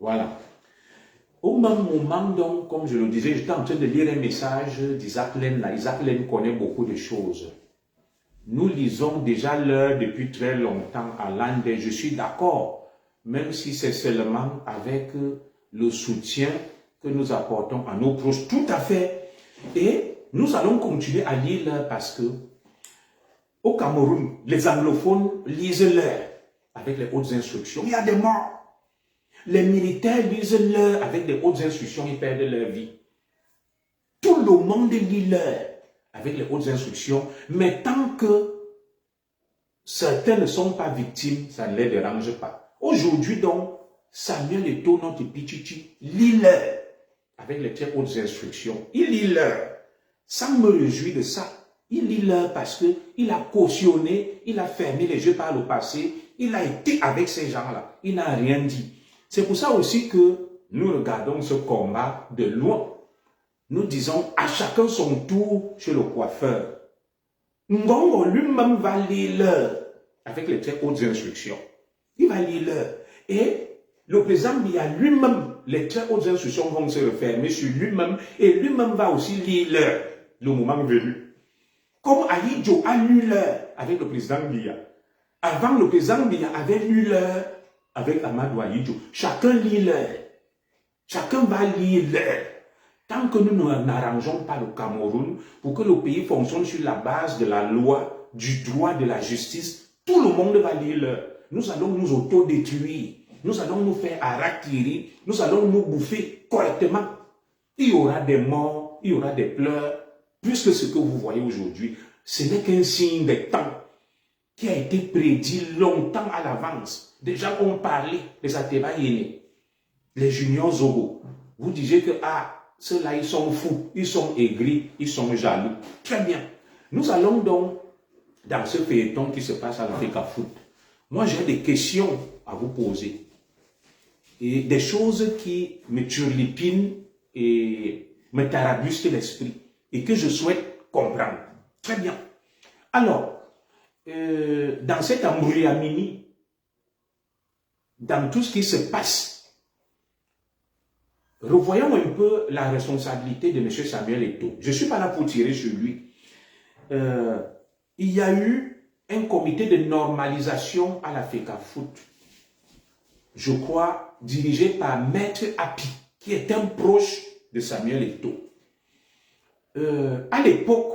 Voilà. Au même moment, donc, comme je le disais, j'étais en train de lire un message d'Isaac Len. Isaac Len connaît beaucoup de choses. Nous lisons déjà l'heure depuis très longtemps à l'Inde. Je suis d'accord, même si c'est seulement avec le soutien que nous apportons à nos proches. Tout à fait. Et nous allons continuer à lire l'heure parce que au Cameroun, les anglophones lisent l'heure avec les hautes instructions. Il y a des morts. Les militaires lisent l'heure avec des hautes instructions, ils perdent leur vie. Tout le monde lit l'heure avec les hautes instructions, mais tant que certains ne sont pas victimes, ça ne les dérange pas. Aujourd'hui donc, Samuel Eto'o, notre Pichichi, lit l'heure avec les très hautes instructions. Il lit l'heure. Sans me réjouir de ça, il lit l'heure parce qu'il a cautionné, il a fermé les yeux par le passé, il a été avec ces gens-là, il n'a rien dit. C'est pour ça aussi que nous regardons ce combat de loin. Nous disons à chacun son tour chez le coiffeur. Ngongo lui-même va lire l'heure avec les très hautes instructions. Il va lire l'heure. Et le président Biya lui-même, les très hautes instructions vont se refermer sur lui-même et lui-même va aussi lire l'heure, le moment venu. Comme Aïdjo a lu l'heure avec le président Biya. Avant, le président Biya avait lu l'heure avec Amadou Aïdjo. Chacun lit l'heure. Chacun va lire l'heure. Tant que nous n'arrangeons pas le Cameroun pour que le pays fonctionne sur la base de la loi, du droit, de la justice, tout le monde va lire l'heure. Nous allons nous autodétruire. Nous allons nous faire harakiri. Nous allons nous bouffer correctement. Il y aura des morts, il y aura des pleurs. Puisque ce que vous voyez aujourd'hui, ce n'est qu'un signe des temps qui a été prédit longtemps à l'avance. Déjà, on parlait des Ateba Yéné, les juniors Zogo. Vous disiez que, ceux-là, ils sont fous, ils sont aigris, ils sont jaloux. Très bien. Nous allons donc, dans ce feuilleton qui se passe à l'Africa Foot, moi, j'ai des questions à vous poser. Et des choses qui me turlupinent et me tarabusquent l'esprit. Et que je souhaite comprendre. Très bien. Alors, dans cet embrouillamini, dans tout ce qui se passe, revoyons un peu la responsabilité de M. Samuel Eto'o. Je ne suis pas là pour tirer sur lui. Il y a eu un comité de normalisation à la FECAFOOT, je crois, dirigé par Maître Api, qui est un proche de Samuel Eto'o. À l'époque,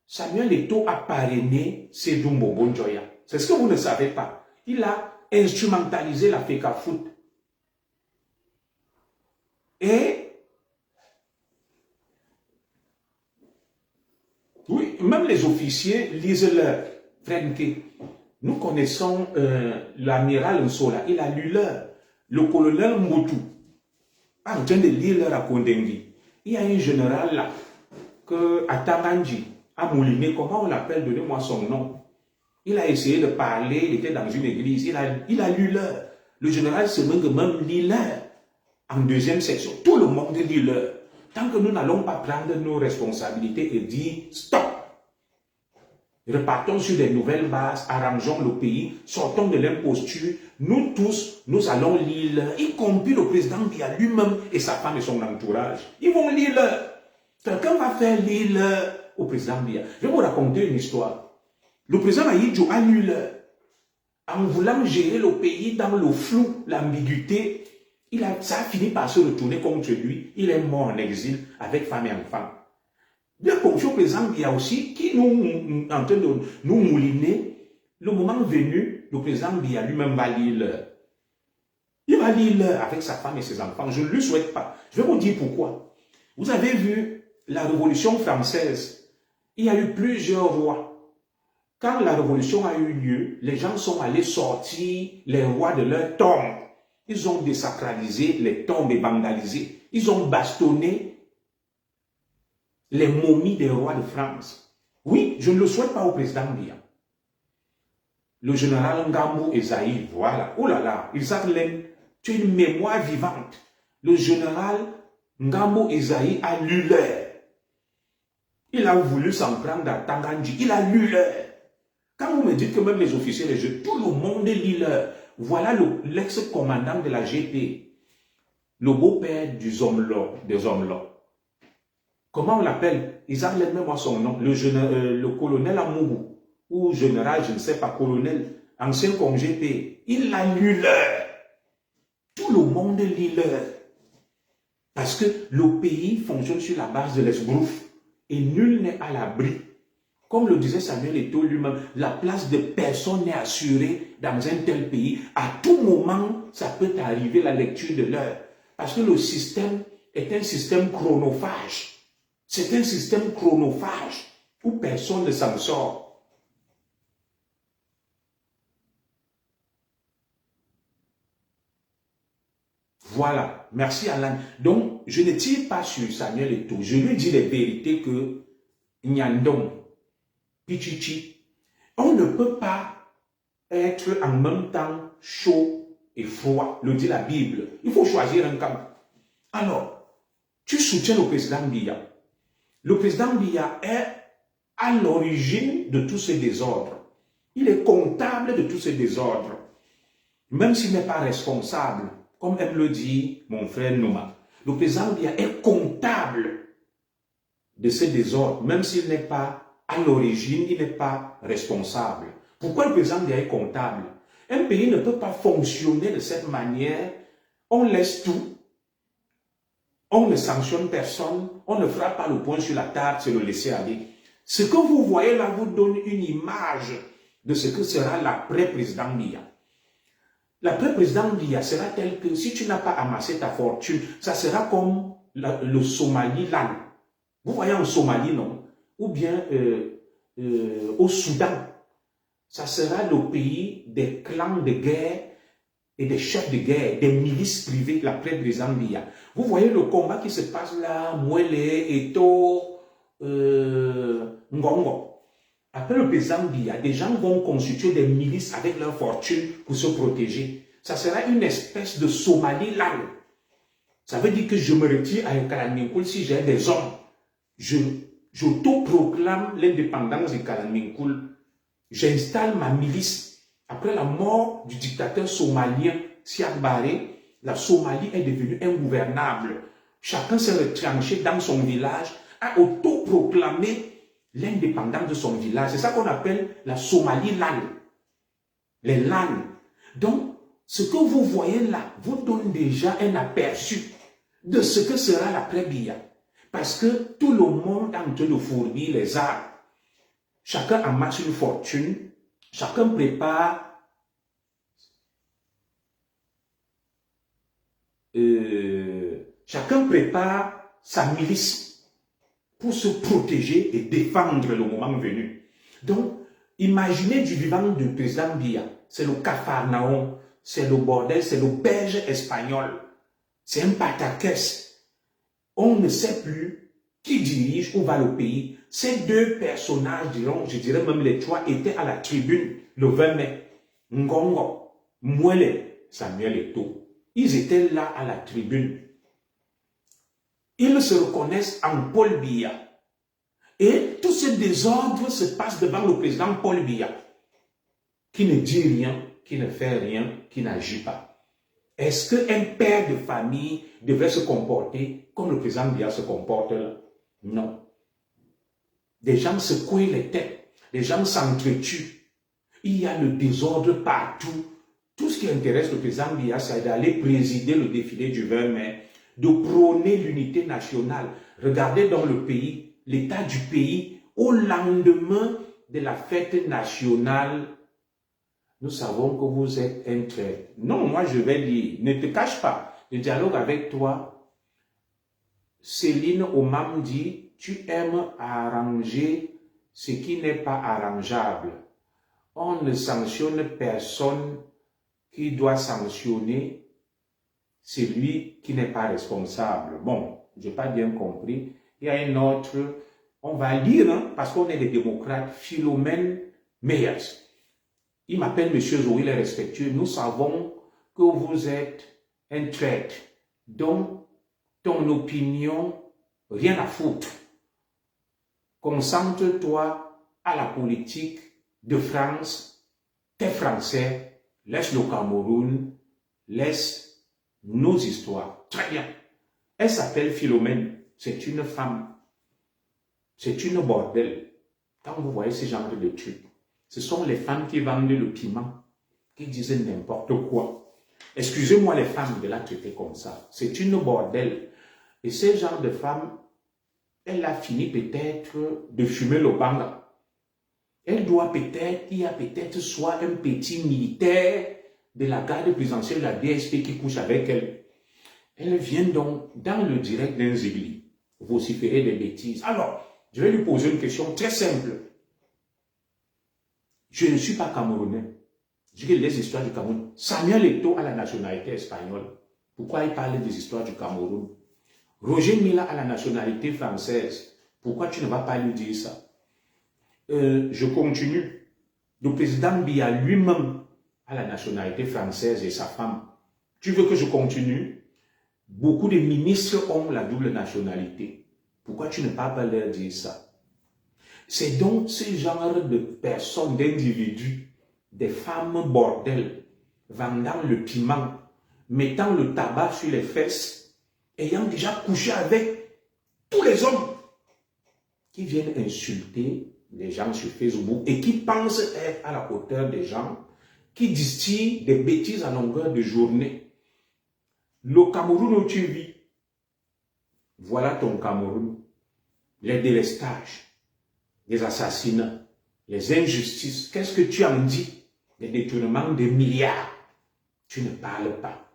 Samuel Eto'o a parrainé Sédou Mbobo Njoya. C'est ce que vous ne savez pas. Il a instrumentalisé la FECAFOOT. Et oui, même les officiers lisent leur. Frenke, nous connaissons l'amiral Nsola, il a lu leur. Le colonel Moutou, en train de lire leur à Kondengi. Il y a un général là, à Tamanji, à Mouliné, comment on l'appelle, donnez-moi son nom. Il a essayé de parler, il était dans une église, il a lu leur. Le général Semeng même lit leur. En deuxième section, tout le monde lit leur. Tant que nous n'allons pas prendre nos responsabilités et dire stop, repartons sur des nouvelles bases, arrangeons le pays, sortons de l'imposture, nous tous, nous allons lire leur, y compris le président Biya lui-même et sa femme et son entourage. Ils vont lire leur. Quelqu'un va faire lire leur au président Biya. Je vais vous raconter une histoire. Le président Ahidjo a lu leur. En voulant gérer le pays dans le flou, l'ambiguïté, ça a fini par se retourner contre lui. Il est mort en exil avec femme et enfant. Bien confié au président Biya aussi, qui nous, en train de nous mouliner, le moment venu, le président Biya lui-même va lire leur. Il va lire leur avec sa femme et ses enfants. Je ne lui souhaite pas. Je vais vous dire pourquoi. Vous avez vu la Révolution française. Il y a eu plusieurs rois. Quand la Révolution a eu lieu, les gens sont allés sortir les rois de leurs tombes. Ils ont désacralisé les tombes et vandalisé. Ils ont bastonné les momies des rois de France. Oui, je ne le souhaite pas au président Biya. Le général Ngamou Ezaïe, voilà. Oh là là, Isaac Lem, tu as une mémoire vivante. Le général Ngamou Ezaïe a lu leur. Il a voulu s'en prendre à Tangandji. Il a lu leur. Quand vous me dites que même les officiers, les jeunes, tout le monde lit leur. Voilà l'ex-commandant de la GP, le beau-père des hommes-là. Comment on l'appelle? Isaac Lem, moi son nom. Le colonel Amougou, ou général, je ne sais pas, colonel, ancien comme GP. Il a lu leur. Tout le monde lit leur. Parce que le pays fonctionne sur la base de l'esbrouf. Et nul n'est à l'abri. Comme le disait Samuel Eto'o lui-même, la place de personne n'est assurée dans un tel pays. À tout moment, ça peut arriver la lecture de l'heure. Parce que le système est un système chronophage. C'est un système chronophage où personne ne s'en sort. Voilà. Merci Alain. Donc, je ne tire pas sur Samuel Eto'o. Je lui dis les vérités que Nyandong, Pichichi, on ne peut pas être en même temps chaud et froid, le dit la Bible. Il faut choisir un camp. Alors, tu soutiens le président Biya. Le président Biya est à l'origine de tous ces désordres. Il est comptable de tous ces désordres. Même s'il n'est pas responsable, comme aime le dit mon frère Nouma. Le président Biya est comptable de ces désordres, même s'il n'est pas à l'origine, il n'est pas responsable. Pourquoi le président Biya est comptable? Un pays ne peut pas fonctionner de cette manière. On laisse tout. On ne sanctionne personne. On ne frappe pas le poing sur la table, c'est le laisser aller. Ce que vous voyez là vous donne une image de ce que sera l'après-président Biya. L'après-président Biya sera tel que si tu n'as pas amassé ta fortune, ça sera comme le Somaliland. Vous voyez en Somalie, non? Ou bien au Soudan. Ça sera le pays des clans de guerre et des chefs de guerre, des milices privées, l'après-président Biya. Vous voyez le combat qui se passe là, Mwele, Eto, Ngongo. Après le président Biya, des gens vont constituer des milices avec leur fortune pour se protéger. Ça sera une espèce de Somaliland. Ça veut dire que je me retire à Kalanminkoul si j'ai des hommes. J'auto-proclame l'indépendance du Kalanminkoul. J'installe ma milice. Après la mort du dictateur somalien Siad Barre, la Somalie est devenue ingouvernable. Chacun s'est retranché dans son village, a auto-proclamé l'indépendance de son village. C'est ça qu'on appelle la Somaliland. Les langues. Donc, ce que vous voyez là vous donne déjà un aperçu de ce que sera l'après-Biya. Parce que tout le monde est en train de fournir les armes. Chacun amasse une fortune, chacun prépare sa milice pour se protéger et défendre le moment venu. Donc, imaginez du vivant du président Biya, c'est le Capharnaüm, c'est le bordel, c'est l'auberge espagnole, c'est un pataquès. On ne sait plus qui dirige, où va le pays. Ces deux personnages, diront, je dirais même les trois, étaient à la tribune le 20 mai. Ngongo, Mouele, Samuel Eto'o. Ils étaient là à la tribune. Ils se reconnaissent en Paul Biya. Et tout ce désordre se passe devant le président Paul Biya, qui ne dit rien, qui ne fait rien, qui n'agit pas. Est-ce qu'un père de famille devrait se comporter comme le président Biya se comporte là? Non. Des gens secouent les têtes, les gens s'entretuent. Il y a le désordre partout. Tout ce qui intéresse le président Biya, c'est d'aller présider le défilé du 20 mai, de prôner l'unité nationale. Regardez dans le pays, l'état du pays, au lendemain de la fête nationale. Nous savons que vous êtes un traître. Non, moi je vais dire, ne te cache pas. Le dialogue avec toi, Céline Omam dit, tu aimes arranger ce qui n'est pas arrangeable. On ne sanctionne personne qui doit sanctionner celui qui n'est pas responsable. Bon, je n'ai pas bien compris. Il y a un autre, on va lire, hein, parce qu'on est des démocrates, Philomène Meyers. Il m'appelle Monsieur Zoé, il est respectueux. Nous savons que vous êtes un traître, dont ton opinion, rien à foutre. Concentre-toi à la politique de France. T'es français, laisse le Cameroun, laisse nos histoires. Très bien. Elle s'appelle Philomène. C'est une femme. C'est une bordel. Quand vous voyez ce genre de trucs, ce sont les femmes qui vendent le piment, qui disent n'importe quoi. Excusez-moi les femmes de la traiter comme ça. C'est une bordel. Et ce genre de femme, elle a fini peut-être de fumer le banga. Elle doit peut-être, il y a peut-être soit un petit militaire de la garde présidentielle de la DSP qui couche avec elle. Elle vient donc dans le direct d'un Zigli vociférer des bêtises. Alors, je vais lui poser une question très simple. Je ne suis pas camerounais. Je dis les histoires du Cameroun. Samuel Eto'o a la nationalité espagnole. Pourquoi il parle des histoires du Cameroun? Roger Mila a la nationalité française. Pourquoi tu ne vas pas lui dire ça? Je continue. Le président Biya lui-même a la nationalité française et sa femme. Tu veux que je continue? Beaucoup de ministres ont la double nationalité. Pourquoi tu ne peux pas leur dire ça? C'est donc ce genre de personnes, d'individus, des femmes bordel, vendant le piment, mettant le tabac sur les fesses, ayant déjà couché avec tous les hommes qui viennent insulter les gens sur Facebook et qui pensent être à la hauteur des gens, qui distillent des bêtises à longueur de journée. Le Cameroun où tu vis, voilà ton Cameroun. Les délestages, les assassinats, les injustices, qu'est-ce que tu en dis? Les détournements de milliards. Tu ne parles pas.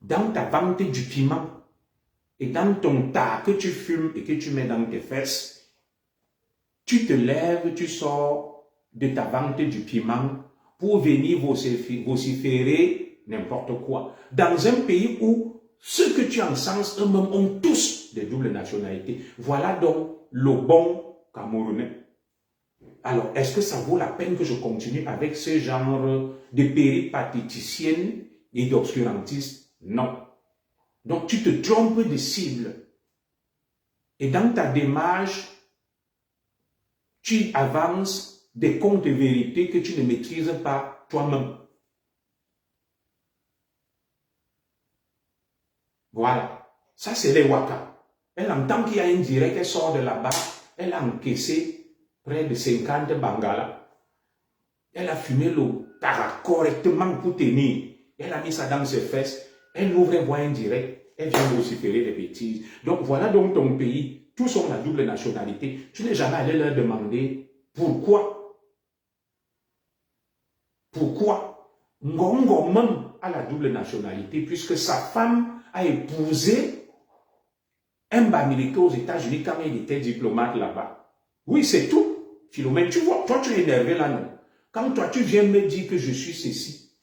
Dans ta vente du piment et dans ton tas que tu fumes et que tu mets dans tes fesses, tu te lèves, tu sors de ta vente du piment pour venir vociférer n'importe quoi. Dans un pays où ceux que tu encenses eux-mêmes ont tous des doubles nationalités. Voilà donc le bon Camerounais. Alors, est-ce que ça vaut la peine que je continue avec ce genre de péripatéticiennes et d'obscurantistes? Non. Donc, tu te trompes de cible. Et dans ta démarche, tu avances des comptes de vérité que tu ne maîtrises pas toi-même. Voilà. Ça, c'est les Waka. Elle entend qu'il y a un direct, elle sort de là-bas, elle a encaissé près de 50 Bangala. Elle a fumé le tabac correctement pour tenir. Elle a mis ça dans ses fesses. Elle ouvre et voit un direct. Elle vient vociférer des bêtises. Donc voilà donc ton pays. Tous ont la double nationalité. Tu n'es jamais allé leur demander pourquoi. Pourquoi Ngongo même a la double nationalité puisque sa femme a épousé un Bamileke aux États-Unis quand il était diplomate là-bas. Oui, c'est tout. Philomène, tu vois, toi tu es énervé là, non? Quand toi tu viens me dire que je suis ceci,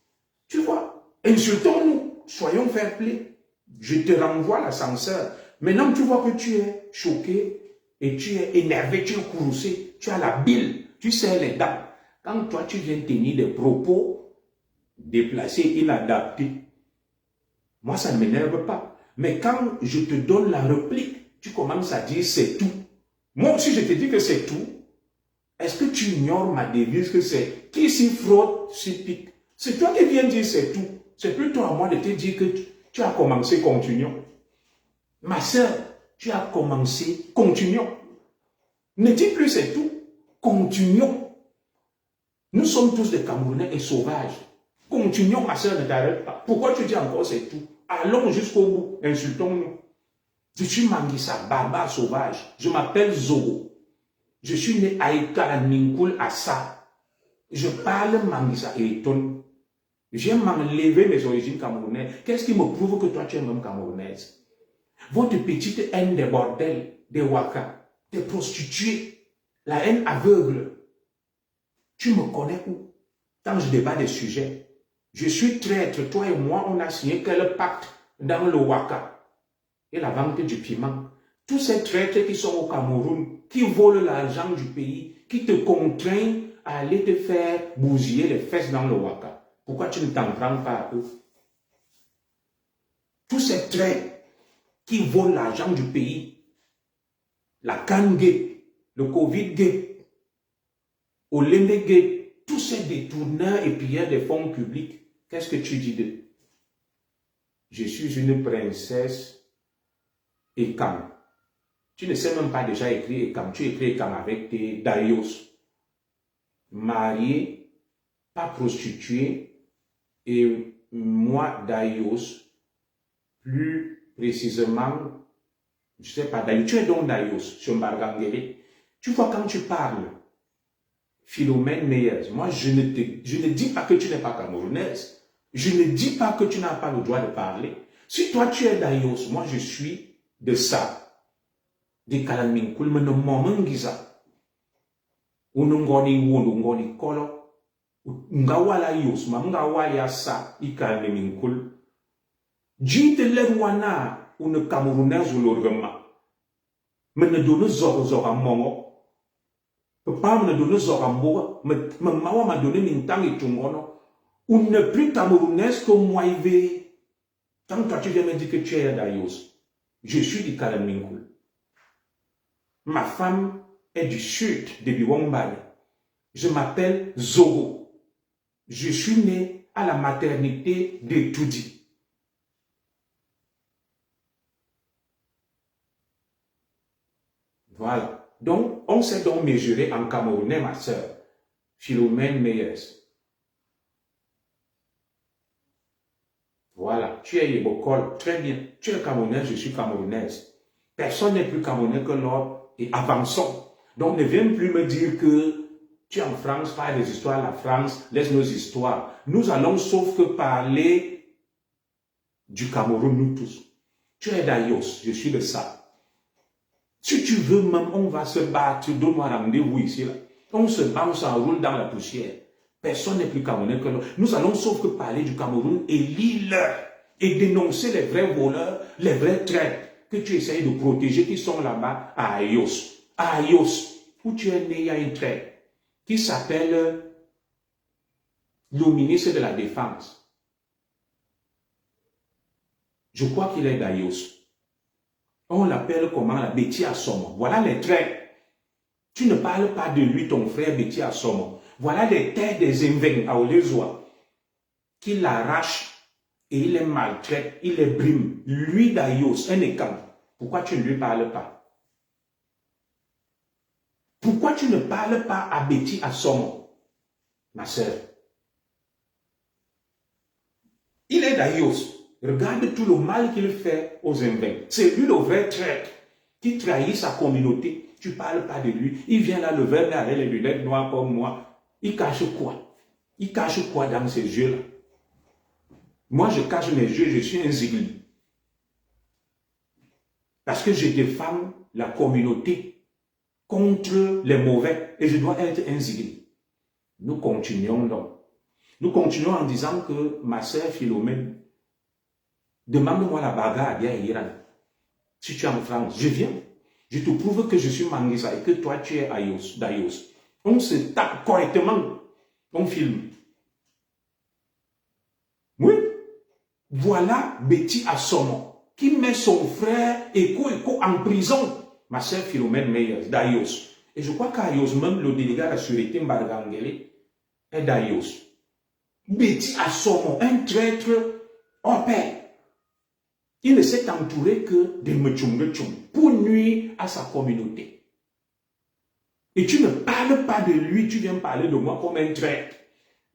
tu vois, insultons-nous, soyons fair play. Je te renvoie l'ascenseur. Maintenant, tu vois que tu es choqué et tu es énervé, tu es courroucé, tu as la bile, tu serres les dents. Quand toi, tu viens tenir des propos déplacés, inadaptés, moi, ça ne m'énerve pas. Mais quand je te donne la réplique, tu commences à dire c'est tout. Moi aussi, je te dis que c'est tout. Est-ce que tu ignores ma devise que c'est qui s'y frotte, s'y pique? C'est toi qui viens dire c'est tout. C'est plutôt à moi de te dire que tu as commencé, continuons. Ma sœur, tu as commencé, continuons. Ne dis plus c'est tout, continuons. Nous sommes tous des Camerounais et sauvages. Continuons, ma sœur, ne t'arrête pas. Pourquoi tu dis encore c'est tout? Allons jusqu'au bout, insultons-nous. Je suis Manguissa, barbare sauvage. Je m'appelle Zogo. Je suis né à Ekalanminkoul, à ça. Je parle Manguissa et Eton. J'aime m'enlever mes origines camerounaises. Qu'est-ce qui me prouve que toi tu es même camerounaise? Votre petite haine des bordels, des wakas, des prostituées, la haine aveugle. Tu me connais où? Quand je débat des sujets, je suis traître. Toi et moi, on a signé quel pacte dans le waka et la vente du piment. Tous ces traîtres qui sont au Cameroun, qui volent l'argent du pays, qui te contraignent à aller te faire bousiller les fesses dans le waka. Pourquoi tu ne t'en prends pas à eux? Tous ces traîtres qui volent l'argent du pays, la Kangé, le Covid-Gate, Olende-Gate, tous ces détourneurs et pilleurs des fonds publics, qu'est-ce que tu dis d'eux? Je suis une princesse Ekam. Tu ne sais même pas déjà écrire Ekam, tu écris Ekam avec tes Darios. Mariée, pas prostituée, et moi, Darios, plus précisément, je ne sais pas, Darios, tu es donc Darios, sur Mbargangere. Tu vois, quand tu parles, Philomène Meyers, moi, je ne dis pas que tu n'es pas camerounaise. Je ne dis pas que tu n'as pas le droit de parler. Si toi, tu es Darios, moi, je suis de ça. De Kalanminkoul, mais non, Momangiza. Unungoni wundu ngoni kolo. Ngawala yos, ma ngawala sa, Kalanminkoul. Jite lerwana, une Camerounaise ou l'orgama. Mais ne donne zora mongo. Papa me donne zoramboa, mais maman m'a donné Nintang et Tungono. On n'est plus camerounaise que moi, quand toi tu viens me dire que tu es d'Ayos, je suis du Kalanminkoul. Ma femme est du sud de Biwongbali. Je m'appelle Zogo. Je suis né à la maternité de Toudi. Voilà. Donc, on s'est donc mesuré en Camerounais, ma sœur, Philomène Meyers. Voilà, tu es Yébokol, très bien. Tu es Camerounaise, je suis Camerounaise. Personne n'est plus Camerounais que l'autre et avançons. Donc, ne viens plus me dire que tu es en France, parle des histoires, la France, laisse nos histoires. Nous allons sauf que parler du Cameroun, nous tous. Tu es d'Ayos, je suis de ça. Si tu veux même, on va se battre, donne-moi rendez-vous ici. Là. On se bat, on s'enroule dans la poussière. Personne n'est plus camerounais que nous. Nous allons sauf que parler du Cameroun et lire et dénoncer les vrais voleurs, les vrais traîtres que tu essayes de protéger qui sont là-bas à Ayos. À Ayos, où tu es né, il y a un traître qui s'appelle le ministre de la Défense. Je crois qu'il est d'Ayos. On l'appelle comment? La Betty Assomo. Voilà les traits. Tu ne parles pas de lui, ton frère Betty Assomo. Voilà les terres des Inveng à Olezoa. Qui l'arrache et il les maltraite, il les brime. Lui d'Ayos, un écam. Pourquoi tu ne lui parles pas? Pourquoi tu ne parles pas à Betty Assomo, ma sœur? Il est d'Ayos. Regarde tout le mal qu'il fait aux Indiens. C'est lui le vrai traître qui trahit sa communauté. Tu ne parles pas de lui. Il vient là, le verbe avec les lunettes noires comme moi. Il cache quoi? Il cache quoi dans ses yeux-là? Moi, je cache mes yeux, je suis un zigli. Parce que je défends la communauté contre les mauvais et je dois être un zigli. Nous continuons donc. Nous continuons en disant que ma sœur Philomène, demande-moi la bagarre à Iran. Si tu es en France, je viens. Je te prouve que je suis Manguisa et que toi tu es Dayos. On se tape correctement. On filme. Oui. Voilà Betty Assomo qui met son frère Eko en prison. Ma sœur Philomène Meyers, Dayos. Et je crois qu'Ayos, même le délégat de la sûreté Mbargangele, est Dayos. Betty Assomo, un traître hors pair. Il ne s'est entouré que de Mtchungechung pour nuire à sa communauté. Et tu ne parles pas de lui, tu viens parler de moi comme un traître.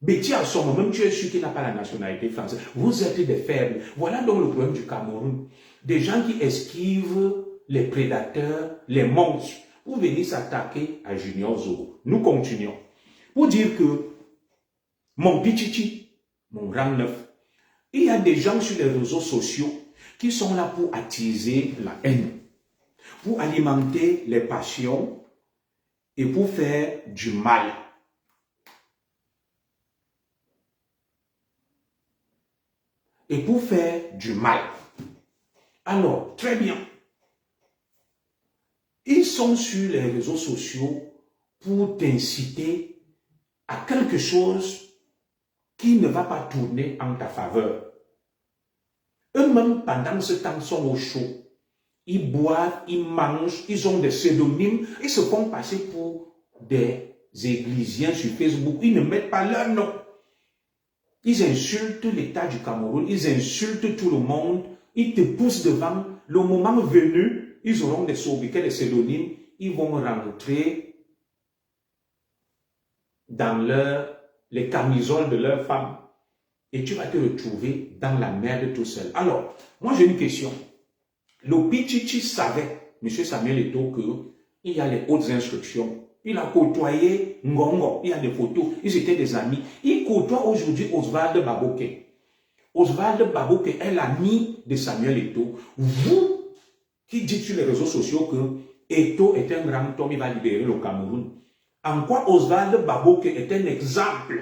Betty Assomo, même tu es sûr qu'il n'a pas la nationalité française. Vous êtes des faibles. Voilà donc le problème du Cameroun. Des gens qui esquivent les prédateurs, les monstres, pour venir s'attaquer à Junior Zoro. Nous continuons. Pour dire que mon pichichi, mon rang neuf, il y a des gens sur les réseaux sociaux qui sont là pour attiser la haine, pour alimenter les passions et pour faire du mal. Et pour faire du mal. Alors, très bien. Ils sont sur les réseaux sociaux pour t'inciter à quelque chose qui ne va pas tourner en ta faveur. Eux-mêmes, pendant ce temps, sont au chaud. Ils boivent, ils mangent, ils ont des pseudonymes, ils se font passer pour des églisiens sur Facebook. Ils ne mettent pas leur nom. Ils insultent l'État du Cameroun, ils insultent tout le monde, ils te poussent devant. Le moment venu, ils auront des sobriquets, des pseudonymes, ils vont rentrer dans les camisoles de leurs femmes. Et tu vas te retrouver dans la merde tout seul. Alors, moi j'ai une question. Le Pichichi savait, M. Samuel Eto'o, qu'il y a les hautes instructions. Il a côtoyé Ngongo, il y a des photos, ils étaient des amis. Il côtoie aujourd'hui Oswald Baboke. Oswald Baboke est l'ami de Samuel Eto'o. Vous qui dites sur les réseaux sociaux que Eto'o est un grand homme, il va libérer le Cameroun. En quoi Oswald Baboke est un exemple?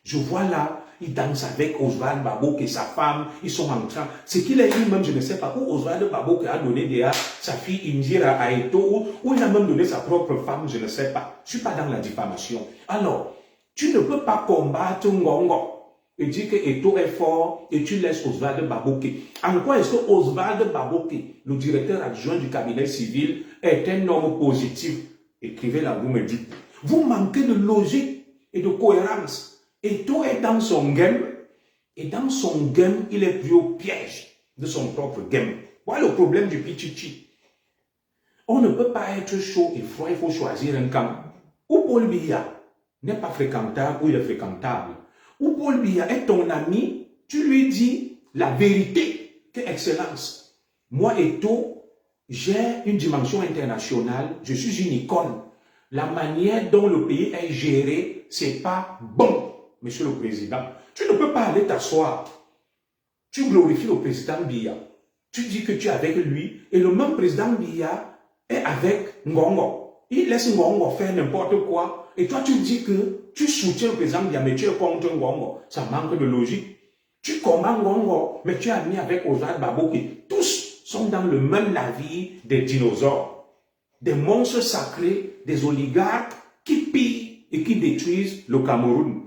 Je vois là, il danse avec Oswald Baboke et sa femme, ils sont en train. Ce qu'il a dit même, je ne sais pas, où Oswald Baboke a donné déjà sa fille Indira à Eto'o, ou il a même donné sa propre femme, je ne sais pas. Je ne suis pas dans la diffamation. Alors, tu ne peux pas combattre Ngongo et dire que Eto'o est fort et tu laisses Oswald Baboke. En quoi est-ce que Oswald Baboke, le directeur adjoint du cabinet civil, est un homme positif? Écrivez-la, vous me dites. Vous manquez de logique et de cohérence. Eto'o est dans son game, et dans son game, il est pris au piège de son propre game. Voilà le problème du Pichichi. On ne peut pas être chaud et froid, il faut choisir un camp. Ou Paul Biya n'est pas fréquentable ou il est fréquentable. Ou Paul Biya est ton ami, tu lui dis la vérité, que excellence. Moi, Eto'o, j'ai une dimension internationale, je suis une icône. La manière dont le pays est géré, c'est pas bon. Monsieur le Président, tu ne peux pas aller t'asseoir. Tu glorifies le président Biya. Tu dis que tu es avec lui et le même président Biya est avec Ngongo. Il laisse Ngongo faire n'importe quoi et toi tu dis que tu soutiens le président Biya mais tu es contre Ngongo. Ça manque de logique. Tu combats Ngongo mais tu es ami avec Oswald Baboke. Tous sont dans le même navire des dinosaures. Des monstres sacrés, des oligarques qui pillent et qui détruisent le Cameroun.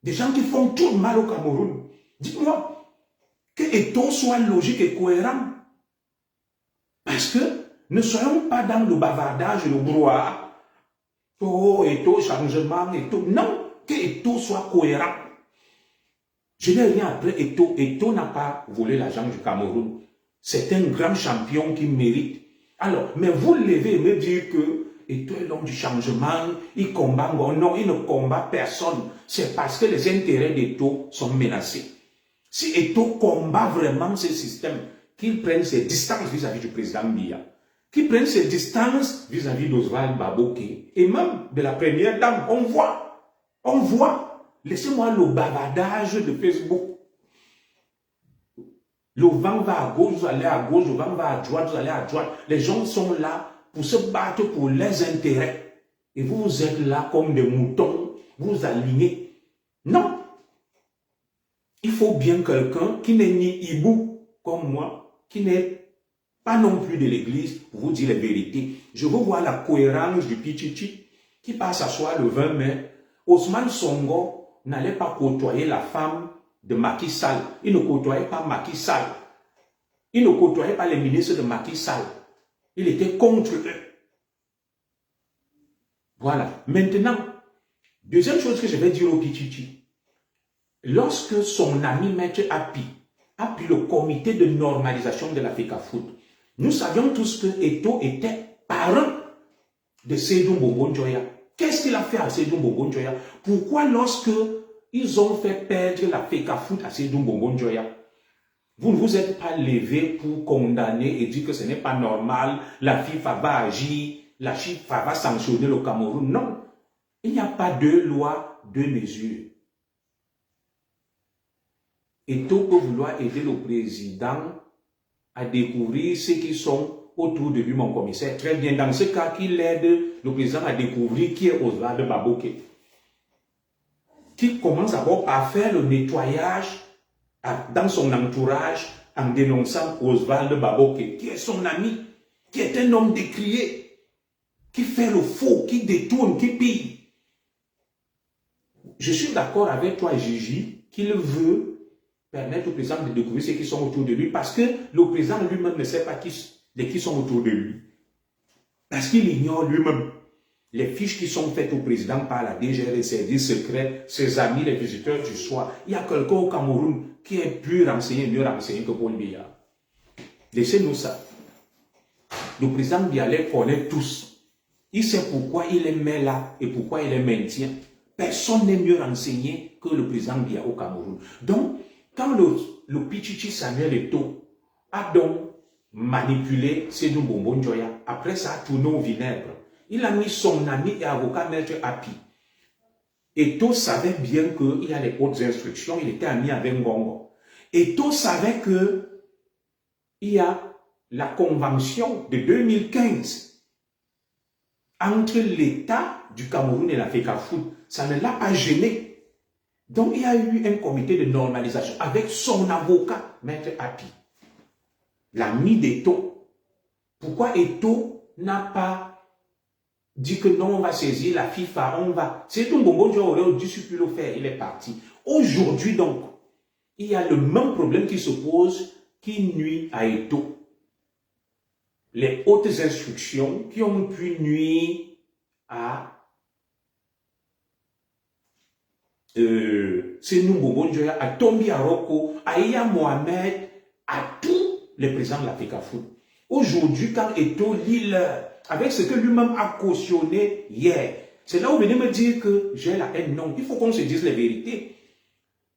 Des gens qui font tout le mal au Cameroun. Dites-moi que Eto'o soit logique et cohérent. Parce que ne soyons pas dans le bavardage et le brouhaha. Oh, Eto'o, changement, Eto'o. Non, que Eto'o soit cohérent. Je n'ai rien après Eto'o. Eto'o n'a pas volé l'argent du Cameroun. C'est un grand champion qui mérite. Alors, mais vous levez et me dire que Eto'o est l'homme du changement, il combat Ngongo. Non, il ne combat personne. C'est parce que les intérêts d'Eto'o sont menacés. Si Eto'o combat vraiment ce système, qu'il prenne ses distances vis-à-vis du président Biya, qu'il prenne ses distances vis-à-vis d'Oswald Baboké, et même de la première dame, on voit, laissez-moi le bavardage de Facebook. Le vent va à gauche, vous allez à gauche, le vent va à droite, vous allez à droite. Les gens sont là pour se battre pour leurs intérêts. Et vous êtes là comme des moutons, vous alignez. Non. Il faut bien quelqu'un qui n'est ni hibou comme moi, qui n'est pas non plus de l'église, pour vous dire la vérité. Je veux voir la cohérence du Pichichi qui passe s'asseoir le 20 mai. Ousmane Sonko n'allait pas côtoyer la femme de Macky Sall. Il ne côtoyait pas Macky Sall. Il ne côtoyait pas les ministres de Macky Sall. Il était contre eux. Voilà. Maintenant, deuxième chose que je vais dire au Pichichi. Lorsque son ami Maître Api a pris le comité de normalisation de la FECAFOOT, nous savions tous que Eto'o était parent de Seydou Bongo Njoya. Qu'est-ce qu'il a fait à Seydou Bongo Njoya? Pourquoi lorsque ils ont fait perdre la FECAFOOT à Seydou Bongo Njoya, vous ne vous êtes pas levé pour condamner et dire que ce n'est pas normal, la FIFA va agir, la FIFA va sanctionner le Cameroun? Non, il n'y a pas deux lois, deux mesures. Eto'o peut vouloir aider le président à découvrir ceux qui sont autour de lui, mon commissaire. Très bien, dans ce cas, qu'il aide le président à découvrir qui est Oswald Baboké. Qui commence d'abord par faire le nettoyage dans son entourage en dénonçant Oswald Baboké, qui est son ami, qui est un homme décrié, qui fait le faux, qui détourne, qui pille. Je suis d'accord avec toi, Gigi, qu'il veut permettre au président de découvrir ceux qui sont autour de lui, parce que le président lui-même ne sait pas qui sont autour de lui. Parce qu'il ignore lui-même les fiches qui sont faites au président par la DGR, les services secrets, ses amis, les visiteurs du soir. Il y a quelqu'un au Cameroun qui est plus renseigné, mieux renseigné que Paul Biya. Laissez-nous ça. Le président Biya les connaît tous. Il sait pourquoi il les met là et pourquoi il les maintient. Personne n'est mieux renseigné que le président Biya au Cameroun. Donc, quand le Pichichi Samuel Eto'o a donc manipulé Seydou Bongo Njoya, après ça a tourné au vinaigre. Il a mis son ami et avocat Maître Api. Eto'o savait bien qu'il y a les hautes instructions, il était ami avec Ngongo. Eto'o savait qu'il y a la convention de 2015 entre l'État du Cameroun et la FECAFOOT. Ça ne l'a pas gêné. Donc, il y a eu un comité de normalisation avec son avocat, Maître Api, l'ami d'Eto'o. Pourquoi Eto'o n'a pas dit que non, on va saisir la FIFA, on va... C'est tout Bongo Njoya aurait dû plus le faire, il est parti. Aujourd'hui, donc, il y a le même problème qui se pose, qui nuit à Eto'o. Les hautes instructions qui ont pu nuire à Seydou Bongo Njoya, à Tombi Aroko, à Iya Mohamed, à tous les présidents de la FECAFOOT. Aujourd'hui, quand Eto'o lit l'heure, avec ce que lui-même a cautionné hier, c'est là où vous venez me dire que j'ai la haine. Non, il faut qu'on se dise les vérités.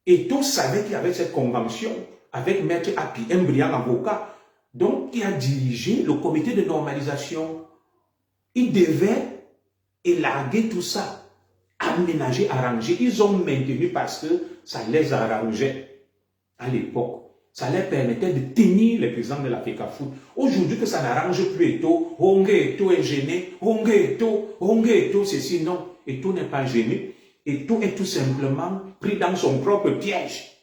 Eto'o savait qu'il y avait cette convention avec Maître Api, un brillant avocat, donc qui a dirigé le comité de normalisation. Il devait élarguer tout ça, aménager, arranger. Ils ont maintenu parce que ça les arrangeait à l'époque. Ça leur permettait de tenir les présidents de la FECAFOOT. Aujourd'hui que ça n'arrange plus Eto'o, Hongue Eto'o est gêné, Hongue Eto'o, ceci, non. Eto'o n'est pas gêné. Eto'o est tout simplement pris dans son propre piège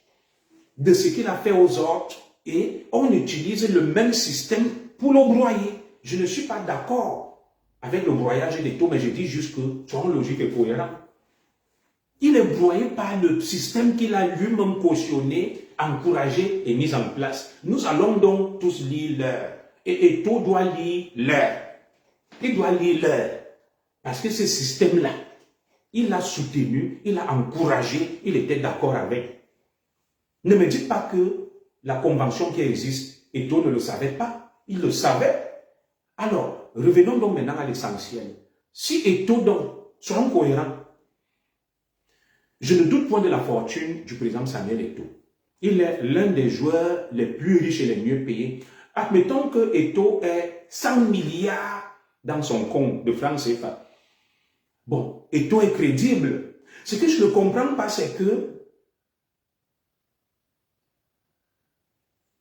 de ce qu'il a fait aux autres et on utilise le même système pour le broyer. Je ne suis pas d'accord avec le broyage d'Eto'o, mais je dis juste que soyons logiques et cohérents. Il est broyé par le système qu'il a lui-même cautionné, encouragé et mis en place. Nous allons donc tous lire l'heure. Et Eto'o doit lire l'heure. Il doit lire l'heure. Parce que ce système-là, il l'a soutenu, il l'a encouragé, il était d'accord avec. Ne me dites pas que la convention qui existe, Eto'o ne le savait pas. Il le savait. Alors, revenons donc maintenant à l'essentiel. Si Eto'o donc, soyons cohérents, je ne doute point de la fortune du président Samuel Eto'o. Il est l'un des joueurs les plus riches et les mieux payés. Admettons que Eto'o ait 100 milliards dans son compte de francs CFA. Bon, Eto'o est crédible. Ce que je ne comprends pas, c'est que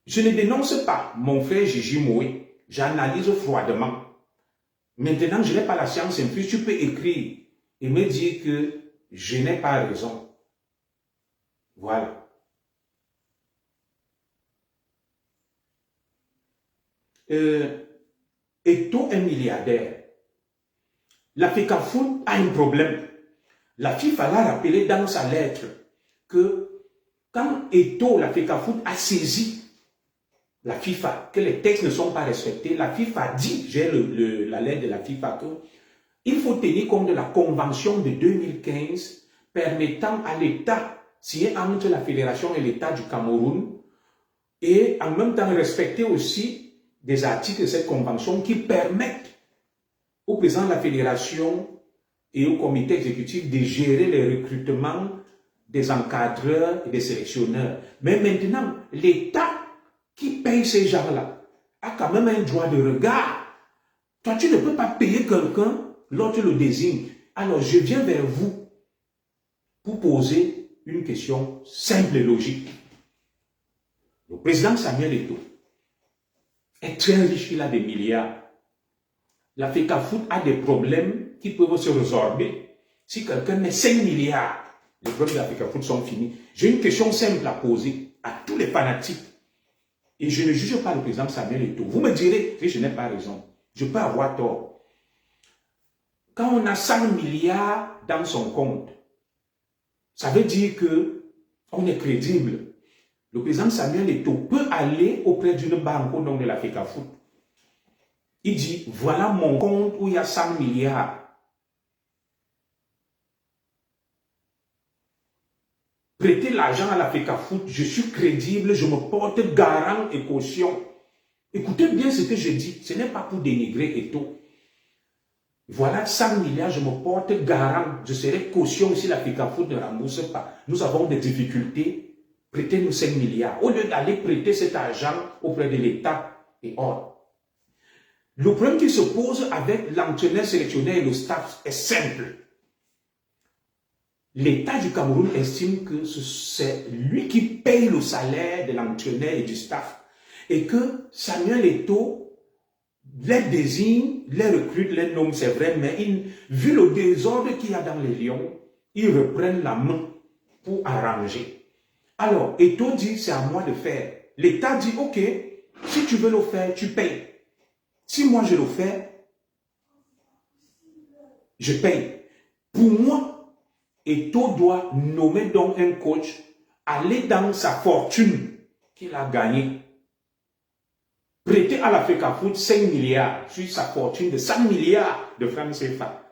je ne dénonce pas mon frère Gigi Moïse. J'analyse froidement. Maintenant, je n'ai pas la science infuse. Tu peux écrire et me dire que je n'ai pas raison. Voilà. Eto'o est milliardaire. La FECAFOOT a un problème. La FIFA l'a rappelé dans sa lettre que quand Eto'o, la FECAFOOT, a saisi la FIFA, que les textes ne sont pas respectés, la FIFA dit, j'ai la lettre de la FIFA, qu'il faut tenir compte de la convention de 2015 permettant à l'État, signé entre la Fédération et l'État du Cameroun, et en même temps respecter aussi des articles de cette convention qui permettent au président de la Fédération et au comité exécutif de gérer les recrutements des encadreurs et des sélectionneurs. Mais maintenant, l'État qui paye ces gens-là a quand même un droit de regard. Toi, tu ne peux pas payer quelqu'un, l'autre le désigne. Alors, je viens vers vous pour poser une question simple et logique. Le président Samuel Eto'o est très riche, il a des milliards. La FECAFOOT a des problèmes qui peuvent se résorber. Si quelqu'un met 5 milliards, les problèmes de la FECAFOOT sont finis. J'ai une question simple à poser à tous les fanatiques. Et je ne juge pas le président Samuel Eto'o. Vous me direz que je n'ai pas raison. Je peux avoir tort. Quand on a 100 milliards dans son compte, ça veut dire qu'on est crédible. Le président Samuel Eto'o peut aller auprès d'une banque au nom de la FECAFOOT. Il dit, voilà mon compte où il y a 100 milliards. Prêtez l'argent à la FECAFOOT, je suis crédible, je me porte garant et caution. Écoutez bien ce que je dis, ce n'est pas pour dénigrer Eto'o. Voilà 100 milliards, je me porte garant, je serai caution si la FECAFOOT ne rembourse pas. Nous avons des difficultés, prêtez-nous 5 milliards. Au lieu d'aller prêter cet argent auprès de l'État et autres. Le problème qui se pose avec l'entraîneur sélectionné et le staff est simple. L'État du Cameroun estime que c'est lui qui paye le salaire de l'entraîneur et du staff. Et que Samuel Eto'o les désigne, les recrute, les nomme, c'est vrai, mais vu le désordre qu'il y a dans les Lions, ils reprennent la main pour arranger. Alors, Eto'o dit, c'est à moi de faire. L'État dit, ok, si tu veux le faire, tu payes. Si moi je le fais, je paye. Pour moi, Eto'o doit nommer donc un coach, aller dans sa fortune qu'il a gagnée, prêter à la FECAFOOT 5 milliards sur sa fortune de 100 milliards de francs CFA.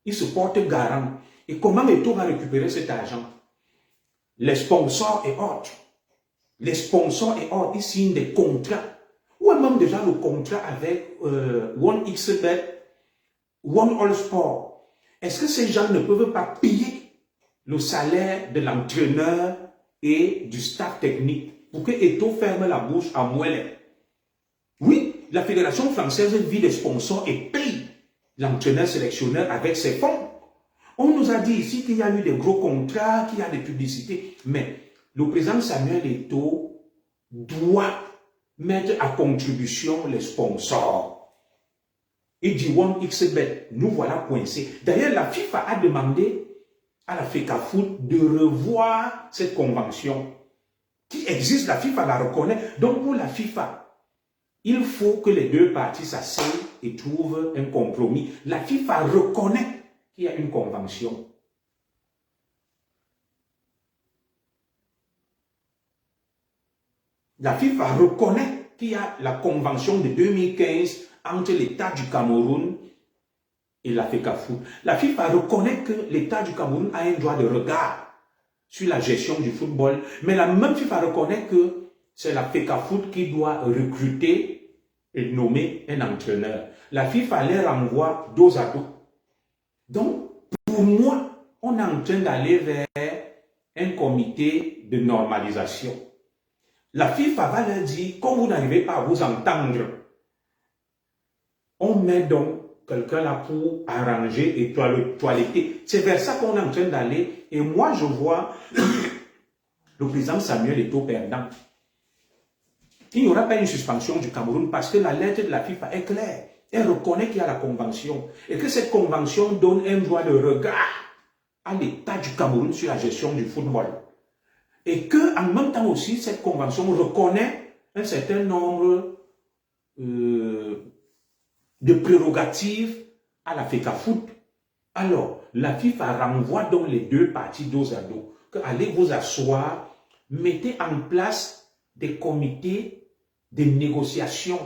Il se porte garant. Et comment Eto'o va récupérer cet argent? Les sponsors et autres. Les sponsors et autres, ils signent des contrats. Ou même déjà le contrat avec OneXBet, One All Sport. Est-ce que ces gens ne peuvent pas payer le salaire de l'entraîneur et du staff technique pour que Eto'o ferme la bouche à Mouelet? Oui, la Fédération française vit des sponsors et paye l'entraîneur sélectionneur avec ses fonds. On nous a dit ici qu'il y a eu des gros contrats, qu'il y a des publicités, mais le président Samuel Eto'o doit mettre à contribution les sponsors. Il dit OneXBet, nous voilà coincés. D'ailleurs, la FIFA a demandé à la FECAFOOT de revoir cette convention qui existe, la FIFA la reconnaît. Donc pour la FIFA, il faut que les deux parties s'asseyent et trouvent un compromis. La FIFA reconnaît qu'il y a une convention. La FIFA reconnaît qu'il y a la convention de 2015 entre l'État du Cameroun et la FECAFOOT. La FIFA reconnaît que l'État du Cameroun a un droit de regard sur la gestion du football, mais la même FIFA reconnaît que c'est la FECAFOOT qui doit recruter et nommer un entraîneur. La FIFA les renvoie dos à dos. Donc, pour moi, on est en train d'aller vers un comité de normalisation. La FIFA va leur dire, quand vous n'arrivez pas à vous entendre, on met donc quelqu'un là pour arranger et toiletter. C'est vers ça qu'on est en train d'aller. Et moi, je vois le président Samuel Eto'o perdant. Il n'y aura pas une suspension du Cameroun parce que la lettre de la FIFA est claire. Elle reconnaît qu'il y a la convention et que cette convention donne un droit de regard à l'État du Cameroun sur la gestion du football. Et que, en même temps aussi, cette convention reconnaît un certain nombre de prérogatives à la FECAFOOT. Alors, la FIFA renvoie donc les deux parties dos à dos. Que allez vous asseoir, mettez en place des comités de négociation.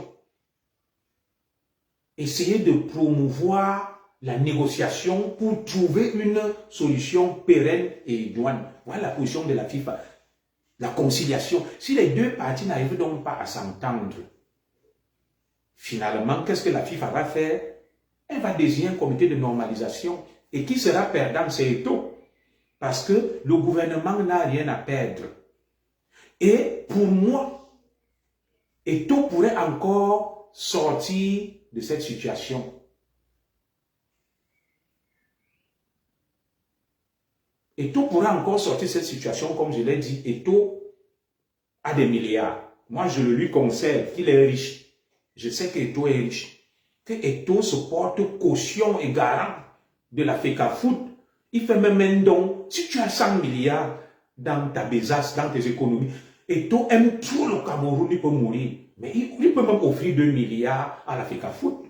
Essayez de promouvoir la négociation pour trouver une solution pérenne et idoine. Voilà la position de la FIFA. La conciliation. Si les deux parties n'arrivent donc pas à s'entendre, finalement, qu'est-ce que la FIFA va faire? Elle va désigner un comité de normalisation. Et qui sera perdant? C'est Eto'o. Parce que le gouvernement n'a rien à perdre. Et pour moi, Eto'o pourrait encore sortir de cette situation. Eto'o pourrait encore sortir de cette situation, comme je l'ai dit. Eto'o a des milliards. Moi, je le lui conseille qu'il est riche. Je sais qu'Eto'o est riche. Que Eto'o se porte caution et garant de la FECAFOOT. Il fait même un don. Si tu as 100 milliards dans ta besace, dans tes économies, Eto'o aime trop le Cameroun, il peut mourir. Mais il peut même offrir 2 milliards à la FECAFOOT.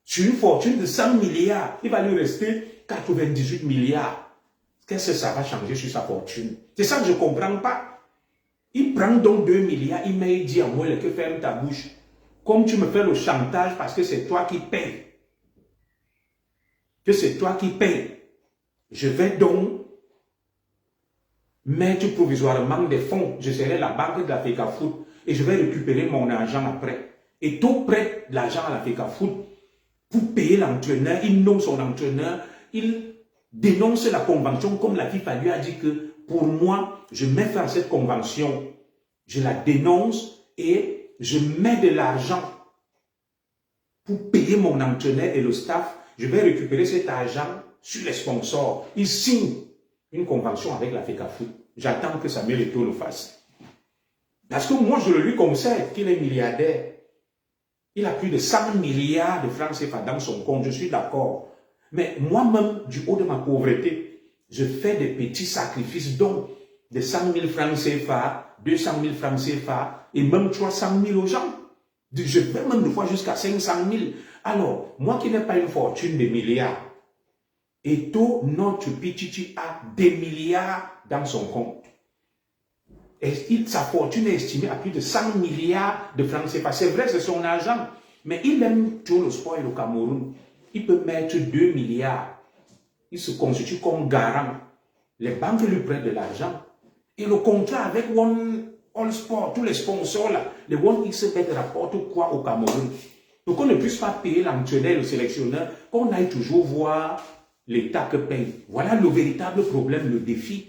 Sur une fortune de 100 milliards, il va lui rester 98 milliards. Qu'est-ce que ça va changer sur sa fortune? C'est ça que je ne comprends pas. Il prend donc 2 milliards, il m'a dit à moi, que ferme ta bouche. Comme tu me fais le chantage parce que c'est toi qui payes. Que c'est toi qui payes. Je vais donc mettre provisoirement des fonds. Je serai la banque de la FECAFOOT et je vais récupérer mon argent après. Et tout prête l'argent à la FECAFOOT pour payer l'entraîneur. Il nomme son entraîneur. Il dénonce la convention comme la FIFA lui a dit que pour moi, je mets fin à cette convention. Je la dénonce et je mets de l'argent pour payer mon entraîneur et le staff. Je vais récupérer cet argent sur les sponsors. Il signe une convention avec la FECAFOOT. J'attends que Samuel Eto'o le fasse. Parce que moi, je le lui conseille qu'il est milliardaire. Il a plus de 100 milliards de francs CFA dans son compte. Je suis d'accord. Mais moi-même, du haut de ma pauvreté, je fais des petits sacrifices, donc de 100 000 francs CFA, 200 000 francs CFA et même 300 000 aux gens. Je fais même des fois jusqu'à 500 000. Alors, moi qui n'ai pas une fortune de milliards, Eto'o, notre Pichichi, a des milliards dans son compte. Et sa fortune est estimée à plus de 100 milliards de francs CFA. C'est vrai, c'est son argent. Mais il aime tout le sport et le Cameroun. Il peut mettre 2 milliards. Il se constitue comme garant. Les banques lui prêtent de l'argent. Et le contrat avec One All Sport, tous les sponsors là, les One XBet rapportent quoi au Cameroun? Donc on ne puisse pas payer l'entraîneur, le sélectionneur, qu'on aille toujours voir l'État que paye. Voilà le véritable problème, le défi.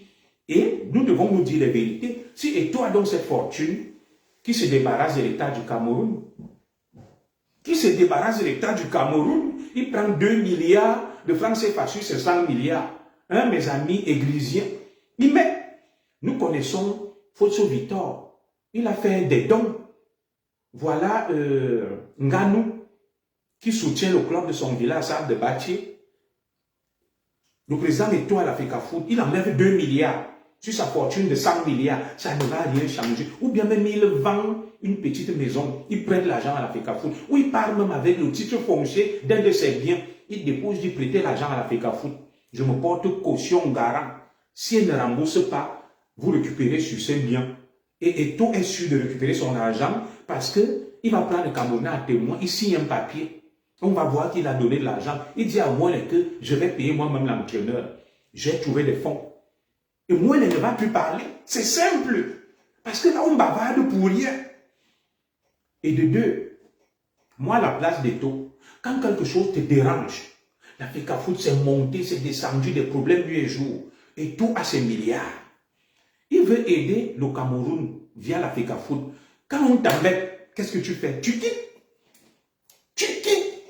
Et nous devons nous dire la vérité. Si Eto'o a donc cette fortune, qui se débarrasse de l'État du Cameroun, qui se débarrasse de l'État du Cameroun, il prend 2 milliards de francs CFA sur ces 100 milliards. Hein, mes amis églisiens, il met. Nous connaissons Fosso Victor. Il a fait des dons. Voilà Nganou, qui soutient le club de son village, Sarre de Bâtier. Le président Eto'o à la FECAFOOT, il enlève 2 milliards sur sa fortune de 100 milliards. Ça ne va rien changer. Ou bien même il vend une petite maison, il prête l'argent à la FECAFOOT. Ou il part même avec le titre foncier d'un de ses biens. Il dépose, il prête l'argent à la FECAFOOT. Je me porte caution garant. Si elle ne rembourse pas, vous récupérez sur ses biens. Et Eto'o est sûr de récupérer son argent parce qu'il va prendre le Camerounais à témoin, il signe un papier. On va voir qu'il a donné de l'argent. Il dit à moi que je vais payer moi-même l'entraîneur. J'ai trouvé des fonds. Et moi, elle ne va plus parler. C'est simple. Parce que là, on bavarde pour rien. Et de deux, moi, à la place d'Eto'o, quand quelque chose te dérange, la FECAFOOT s'est montée, s'est descendue, des problèmes nuit et jour. Eto'o a ses milliards. Il veut aider le Cameroun. via la FECAFOOT. Quand on t'embête, qu'est-ce que tu fais? Tu quittes. Tu quittes.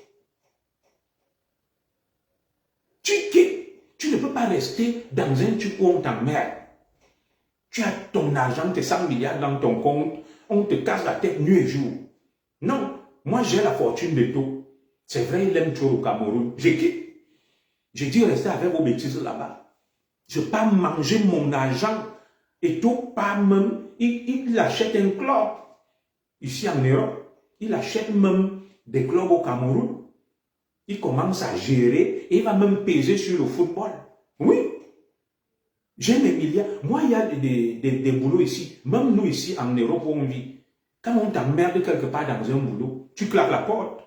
Tu quittes. Tu ne peux pas rester dans un truc où on t'emmerde. Tu as ton argent, tes 100 milliards dans ton compte, on te casse la tête nuit et jour. Non, moi j'ai la fortune de tout. C'est vrai, il aime trop au Cameroun. Je quitte. J'ai dit rester avec vos bêtises là-bas. Je ne peux pas manger mon argent et tout, pas même. Il achète un club ici en Europe. Il achète même des clubs au Cameroun. Il commence à gérer et il va même peser sur le football. Oui. J'ai des milliards. Moi, il y a des boulots ici. Même nous ici en Europe où on vit. Quand on t'emmerde quelque part dans un boulot, tu claques la porte.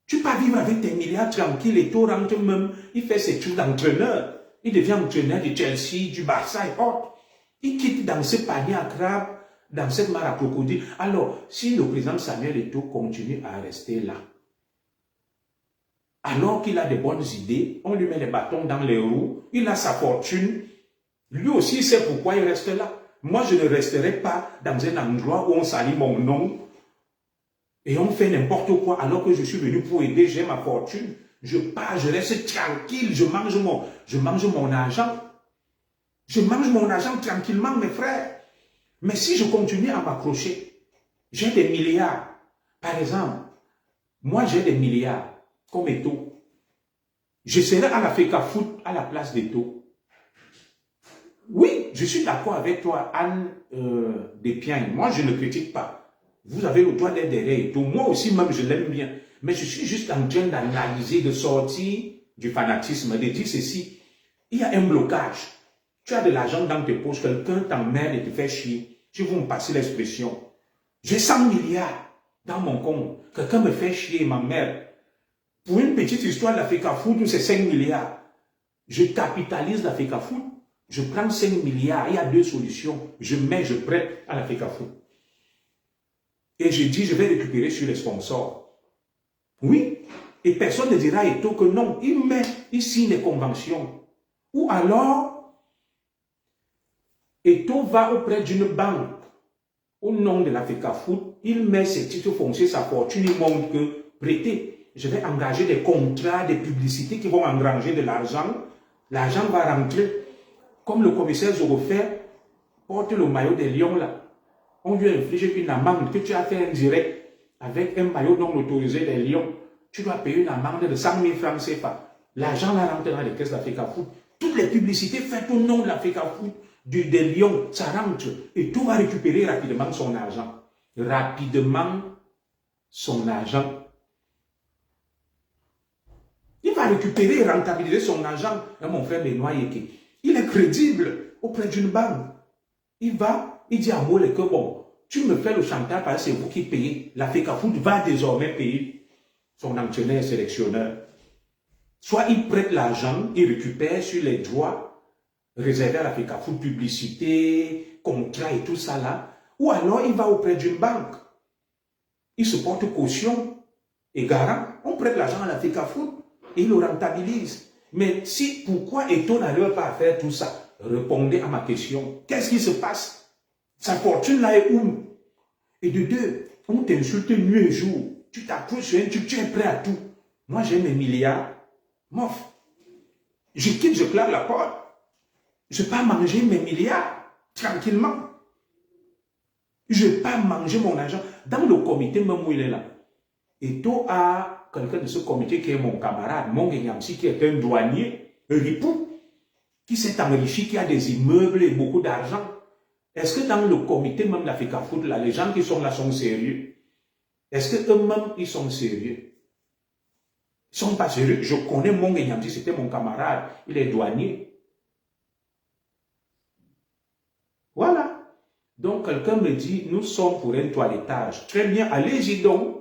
Tu ne peux pas vivre avec tes milliards tranquilles et tout rentre même. Il fait ses trucs d'entraîneur. Il devient entraîneur de Chelsea, du Barça et autres. Il quitte dans ce panier à crabe, dans cette mare à crocodile. Alors, si le président Samuel Eto'o continue à rester là, alors qu'il a de bonnes idées, on lui met les bâtons dans les roues, il a sa fortune, lui aussi sait pourquoi il reste là. Moi, je ne resterai pas dans un endroit où on salit mon nom et on fait n'importe quoi alors que je suis venu pour aider, j'ai ma fortune. Je pars, je reste tranquille, je mange mon argent. Je mange mon argent tranquillement, mes frères. Mais si je continue à m'accrocher, j'ai des milliards. Par exemple, moi j'ai des milliards, comme Eto'o. Je serai à la FECAFOOT à la place d'Eto'o. Oui, je suis d'accord avec toi, Anne Despiagne. Moi, je ne critique pas. Vous avez le droit d'être derrière Eto'o. Moi aussi, même, je l'aime bien. Mais je suis juste en train d'analyser, de sortir du fanatisme, de dire ceci. Il y a un blocage. Tu as de l'argent dans tes poches, quelqu'un t'emmerde et te fait chier. Si vous me passez l'expression. J'ai 100 milliards dans mon compte. Quelqu'un me fait chier et m'emmerde. Pour une petite histoire de la FECAFOOT, c'est 5 milliards. Je capitalise la FECAFOOT. Je prends 5 milliards. Il y a deux solutions. Je prête à la FECAFOOT. Et je dis, je vais récupérer sur les sponsors. Oui. Et personne ne dira à Eto'o que non. Il signe des conventions. Ou alors, Eto'o va auprès d'une banque. Au nom de la FECAFOOT, il met ses titres fonciers, sa fortune, il montre que prêtez. Je vais engager des contrats, des publicités qui vont engranger de l'argent. L'argent va rentrer. Comme le commissaire Zorofer porte le maillot des Lions là. On lui inflige une amende que tu as fait indirect avec un maillot non autorisé des Lions. Tu dois payer une amende de 100 000 francs CFA. L'argent là rentre dans les caisses de la FECAFOOT. Toutes les publicités faites au nom de la FECAFOOT, des Lions, ça rentre. Et tout va récupérer rapidement son argent. Rapidement son argent. Il va récupérer et rentabiliser son argent. Et mon frère Benoît Yeke, il est crédible auprès d'une banque. Il dit à Mole que bon, tu me fais le chantage parce que c'est vous qui payez. La FECAFOOT va désormais payer son entraîneur et sélectionneur. Soit il prête l'argent, il récupère sur les droits réservés à la FECAFOOT, publicité, contrat et tout ça là. Ou alors il va auprès d'une banque. Il se porte caution et garant. On prête l'argent à la FECAFOOT et il le rentabilise. Mais si, pourquoi Eto'o n'arrive pas à faire tout ça? Répondez à ma question. Qu'est-ce qui se passe? Sa fortune là est où? Et de deux, on t'insulte nuit et jour. Tu t'accroches sur un truc, tu es prêt à tout. Moi j'ai mes milliards. Mof. Je quitte, je claque la porte. Je ne vais pas manger mes milliards tranquillement. Je ne vais pas manger mon argent. Dans le comité même où il est là, Eto'o a quelqu'un de ce comité qui est mon camarade, mon Guéniamsi, qui est un douanier, un ripou, qui s'est enrichi, qui a des immeubles et beaucoup d'argent. Est-ce que dans le comité même de la FECAFOOT, là, les gens qui sont là sont sérieux? Est-ce qu'eux-mêmes, ils sont sérieux? Ils ne sont pas sérieux. Je connais mon Guéniamsi, c'était mon camarade, il est douanier. Voilà. Donc, quelqu'un me dit, nous sommes pour un toilettage. Très bien, allez-y donc.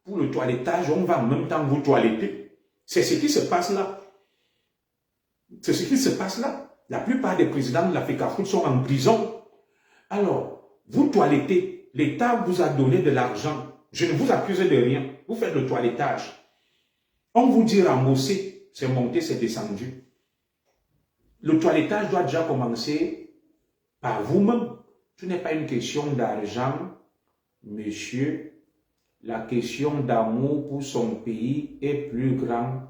Pour le toilettage, on va en même temps vous toiletter. C'est ce qui se passe là. C'est ce qui se passe là. La plupart des présidents de la FECAFOOT sont en prison. Alors, vous toilettez. L'État vous a donné de l'argent. Je ne vous accuse de rien. Vous faites le toilettage. On vous dit rembourser. C'est monté, c'est descendu. Le toilettage doit déjà commencer par vous-même. Ce n'est pas une question d'argent, monsieur. La question d'amour pour son pays est plus grande.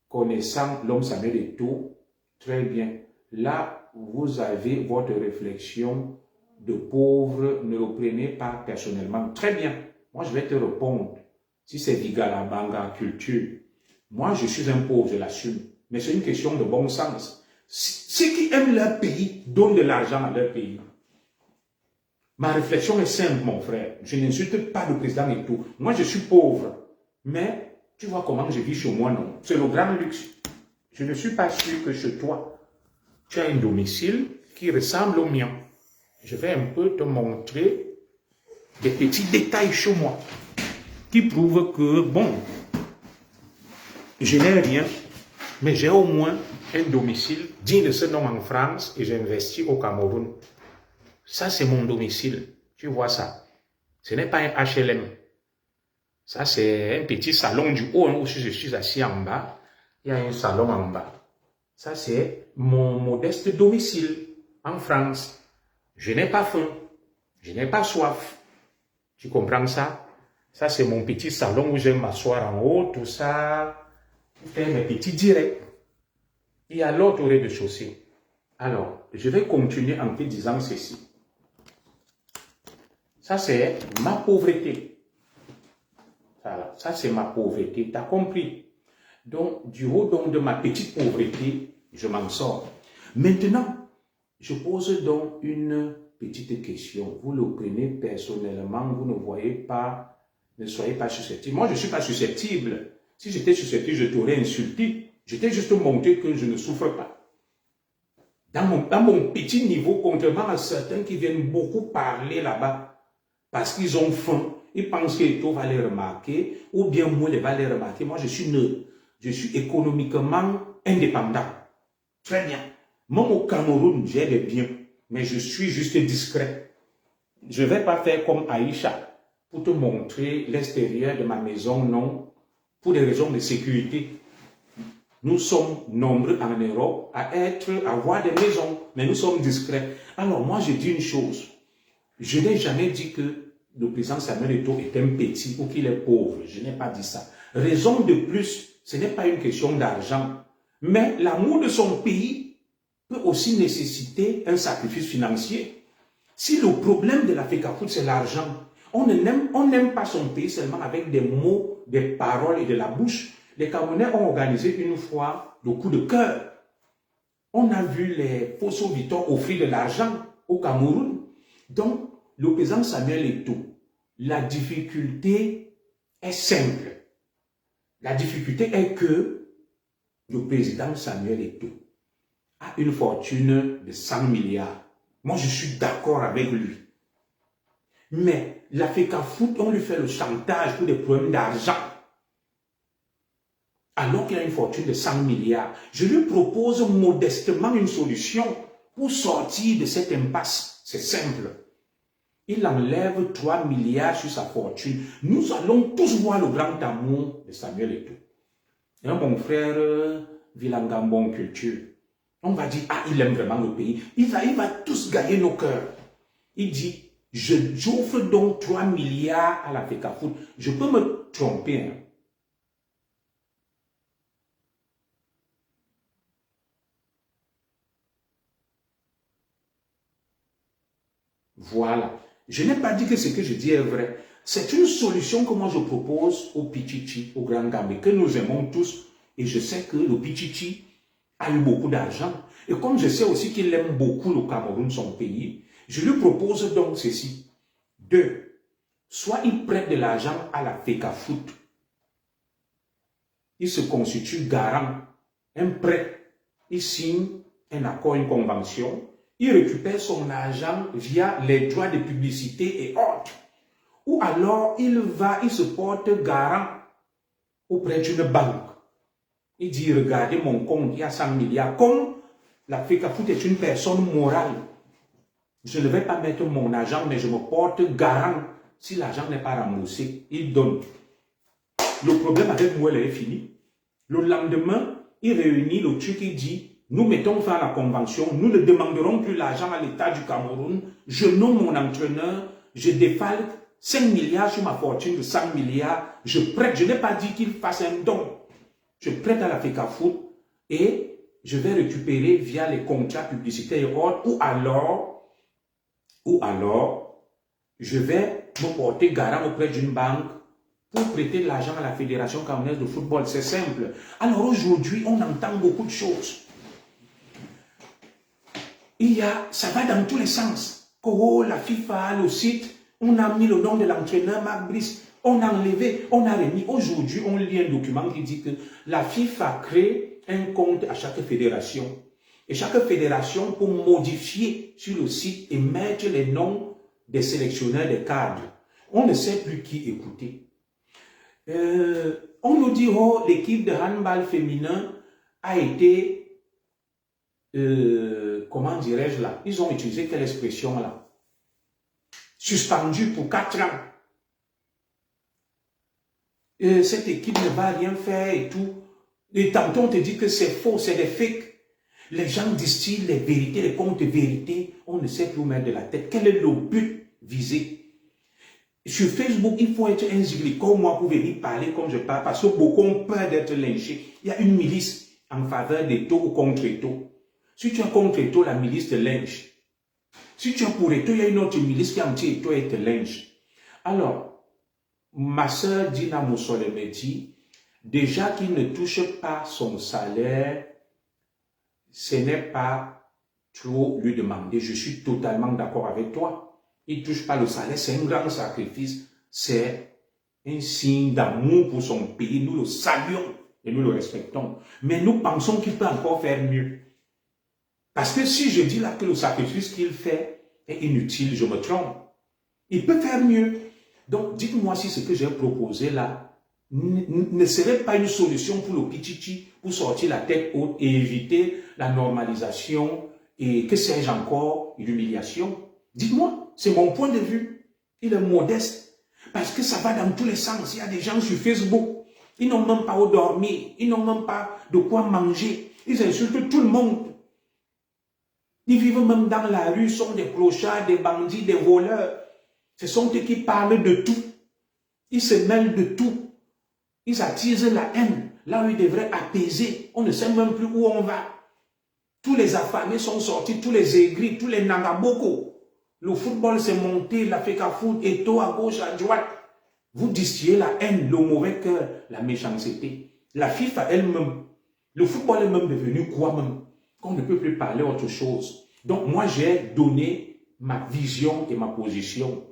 Connaissant l'homme Samuel Eto'o, très bien. Là, vous avez votre réflexion de pauvre, ne le prenez pas personnellement. Très bien. Moi, je vais te répondre. Si c'est Vigalabanga culture, moi, je suis un pauvre, je l'assume. Mais c'est une question de bon sens. Ceux qui aiment leur pays donnent de l'argent à leur pays. Ma réflexion est simple, mon frère. Je n'insulte pas le président et tout. Moi, je suis pauvre. Mais, tu vois comment je vis chez moi, non? C'est le grand luxe. Je ne suis pas sûr que chez toi, tu as un domicile qui ressemble au mien. Je vais un peu te montrer des petits détails chez moi qui prouvent que, bon, je n'ai rien, mais j'ai au moins un domicile digne de ce nom en France et j'investis au Cameroun. Ça, c'est mon domicile. Tu vois ça? Ce n'est pas un HLM. Ça, c'est un petit salon du haut, où je suis assis en bas. Il y a un salon en bas. Ça, c'est mon modeste domicile en France. Je n'ai pas faim. Je n'ai pas soif. Tu comprends ça? Ça, c'est mon petit salon où j'aime m'asseoir en haut, tout ça. Faire mes petits directs. Il y a l'autre au rez-de-chaussée. Alors, je vais continuer en te disant ceci. Ça, c'est ma pauvreté. Voilà, ça, c'est ma pauvreté. Tu as compris? Donc, du haut donc, de ma petite pauvreté, je m'en sors. Maintenant, je pose donc une petite question. Vous le prenez personnellement, vous ne voyez pas, ne soyez pas susceptible. Moi, je ne suis pas susceptible. Si j'étais susceptible, je t'aurais insulté. Je t'ai juste montré que je ne souffre pas. Dans mon petit niveau, contrairement à certains qui viennent beaucoup parler là-bas, parce qu'ils ont faim, ils pensent qu'Eto'o va les remarquer, ou bien moi, il va les remarquer. Moi, je suis neutre. Je suis économiquement indépendant. Très bien. Même au Cameroun, j'ai des biens, mais je suis juste discret. Je ne vais pas faire comme Aïcha pour te montrer l'extérieur de ma maison, non, pour des raisons de sécurité. Nous sommes nombreux en Europe à avoir des maisons, mais nous sommes discrets. Alors moi, je dis une chose. Je n'ai jamais dit que le président Samuel Eto'o est un petit ou qu'il est pauvre. Je n'ai pas dit ça. Raison de plus, ce n'est pas une question d'argent. Mais l'amour de son pays peut aussi nécessiter un sacrifice financier. Si le problème de la FECAFOOT, c'est l'argent, on n'aime pas son pays seulement avec des mots, des paroles et de la bouche. Les Camerounais ont organisé une fois le coup de cœur. On a vu les Fosso Victor offrir de l'argent au Cameroun. Donc, le président Samuel Eto'o, la difficulté est simple. La difficulté est que le président Samuel Eto'o a une fortune de 100 milliards. Moi, je suis d'accord avec lui. Mais la FECAFOOT, on lui fait le chantage pour des problèmes d'argent. Alors qu'il a une fortune de 100 milliards. Je lui propose modestement une solution pour sortir de cette impasse. C'est simple. Il enlève 3 milliards sur sa fortune. Nous allons tous voir le grand amour de Samuel Eto'o. Et mon frère Vilangambon Culture, on va dire, ah, il aime vraiment le pays. Il va tous gagner nos cœurs. Il dit, j'offre donc 3 milliards à la FECAFOOT. Je peux me tromper, hein. Voilà. Je n'ai pas dit que ce que je dis est vrai. C'est une solution que moi je propose au Pichichi, au Grand Gambé, que nous aimons tous. Et je sais que le Pichichi a eu beaucoup d'argent. Et comme je sais aussi qu'il aime beaucoup le Cameroun, son pays, je lui propose donc ceci. 2. Soit il prête de l'argent à la FECAFOOT. Il se constitue garant. Un prêt. Il signe un accord, une convention. Il récupère son argent via les droits de publicité et autres. Ou alors, il se porte garant auprès d'une banque. Il dit, regardez mon compte, il y a 100 milliards. Comme la FECAFOOT est une personne morale, je ne vais pas mettre mon argent, mais je me porte garant. Si l'argent n'est pas remboursé, il donne. Le problème avec moi, il est fini. Le lendemain, il réunit le truc, il dit, nous mettons fin à la convention, nous ne demanderons plus l'argent à l'État du Cameroun, je nomme mon entraîneur, je défalque 5 milliards sur ma fortune de 100 milliards, je prête, je n'ai pas dit qu'il fasse un don, je prête à la FECAFOOT et je vais récupérer via les contrats publicitaires et autres, ou alors, je vais me porter garant auprès d'une banque pour prêter de l'argent à la Fédération camerounaise de football. C'est simple. Alors aujourd'hui, on entend beaucoup de choses. Ça va dans tous les sens. Oh, la FIFA, le site, on a mis le nom de l'entraîneur Marc Brice, on a enlevé, on a remis. Aujourd'hui, on lit un document qui dit que la FIFA crée un compte à chaque fédération. Et chaque fédération pour modifier sur le site et mettre les noms des sélectionneurs, des cadres. On ne sait plus qui écouter. On nous dit, oh, l'équipe de handball féminin a été, comment dirais-je là, ils ont utilisé quelle expression là? Suspendue pour 4 ans. Cette équipe ne va rien faire et tout. Et tantôt on te dit que c'est faux, c'est des fakes. Les gens distillent les vérités, les comptes de vérité. On ne sait plus où mettre de la tête. Quel est le but visé? Sur Facebook, il faut être un zigli comme moi pour venir parler comme je parle, parce que beaucoup ont peur d'être lynchés. Il y a une milice en faveur d'Eto ou contre Eto. Si tu es contre Eto, la milice te lynche. Si tu es pour Eto, il y a une autre milice qui est anti-Eto et te lynche. Alors, ma soeur Dina Moussole me dit, déjà qu'il ne touche pas son salaire, ce n'est pas trop lui demander. Je suis totalement d'accord avec toi. Il ne touche pas le salaire, c'est un grand sacrifice. C'est un signe d'amour pour son pays. Nous le saluons et nous le respectons. Mais nous pensons qu'il peut encore faire mieux. Parce que si je dis là que le sacrifice qu'il fait est inutile, je me trompe. Il peut faire mieux. Donc, dites-moi si ce que j'ai proposé là ne serait pas une solution pour le Pichichi, pour sortir la tête haute et éviter la normalisation et que sais-je encore, l'humiliation. Dites-moi, c'est mon point de vue. Il est modeste. Parce que ça va dans tous les sens. Il y a des gens sur Facebook. Ils n'ont même pas où dormir. Ils n'ont même pas de quoi manger. Ils insultent tout le monde. Ils vivent même dans la rue, sont des clochards, des bandits, des voleurs. Ce sont eux qui parlent de tout. Ils se mêlent de tout. Ils attisent la haine. Là où ils devraient apaiser. On ne sait même plus où on va. Tous les affamés sont sortis, tous les aigris, tous les nangaboko. Le football s'est monté, la FECAFOOT, Eto à gauche, à droite. Vous distillez la haine, le mauvais cœur, la méchanceté. La FIFA elle-même, le football est même devenu quoi même? Qu'on ne peut plus parler autre chose. Donc moi j'ai donné ma vision et ma position,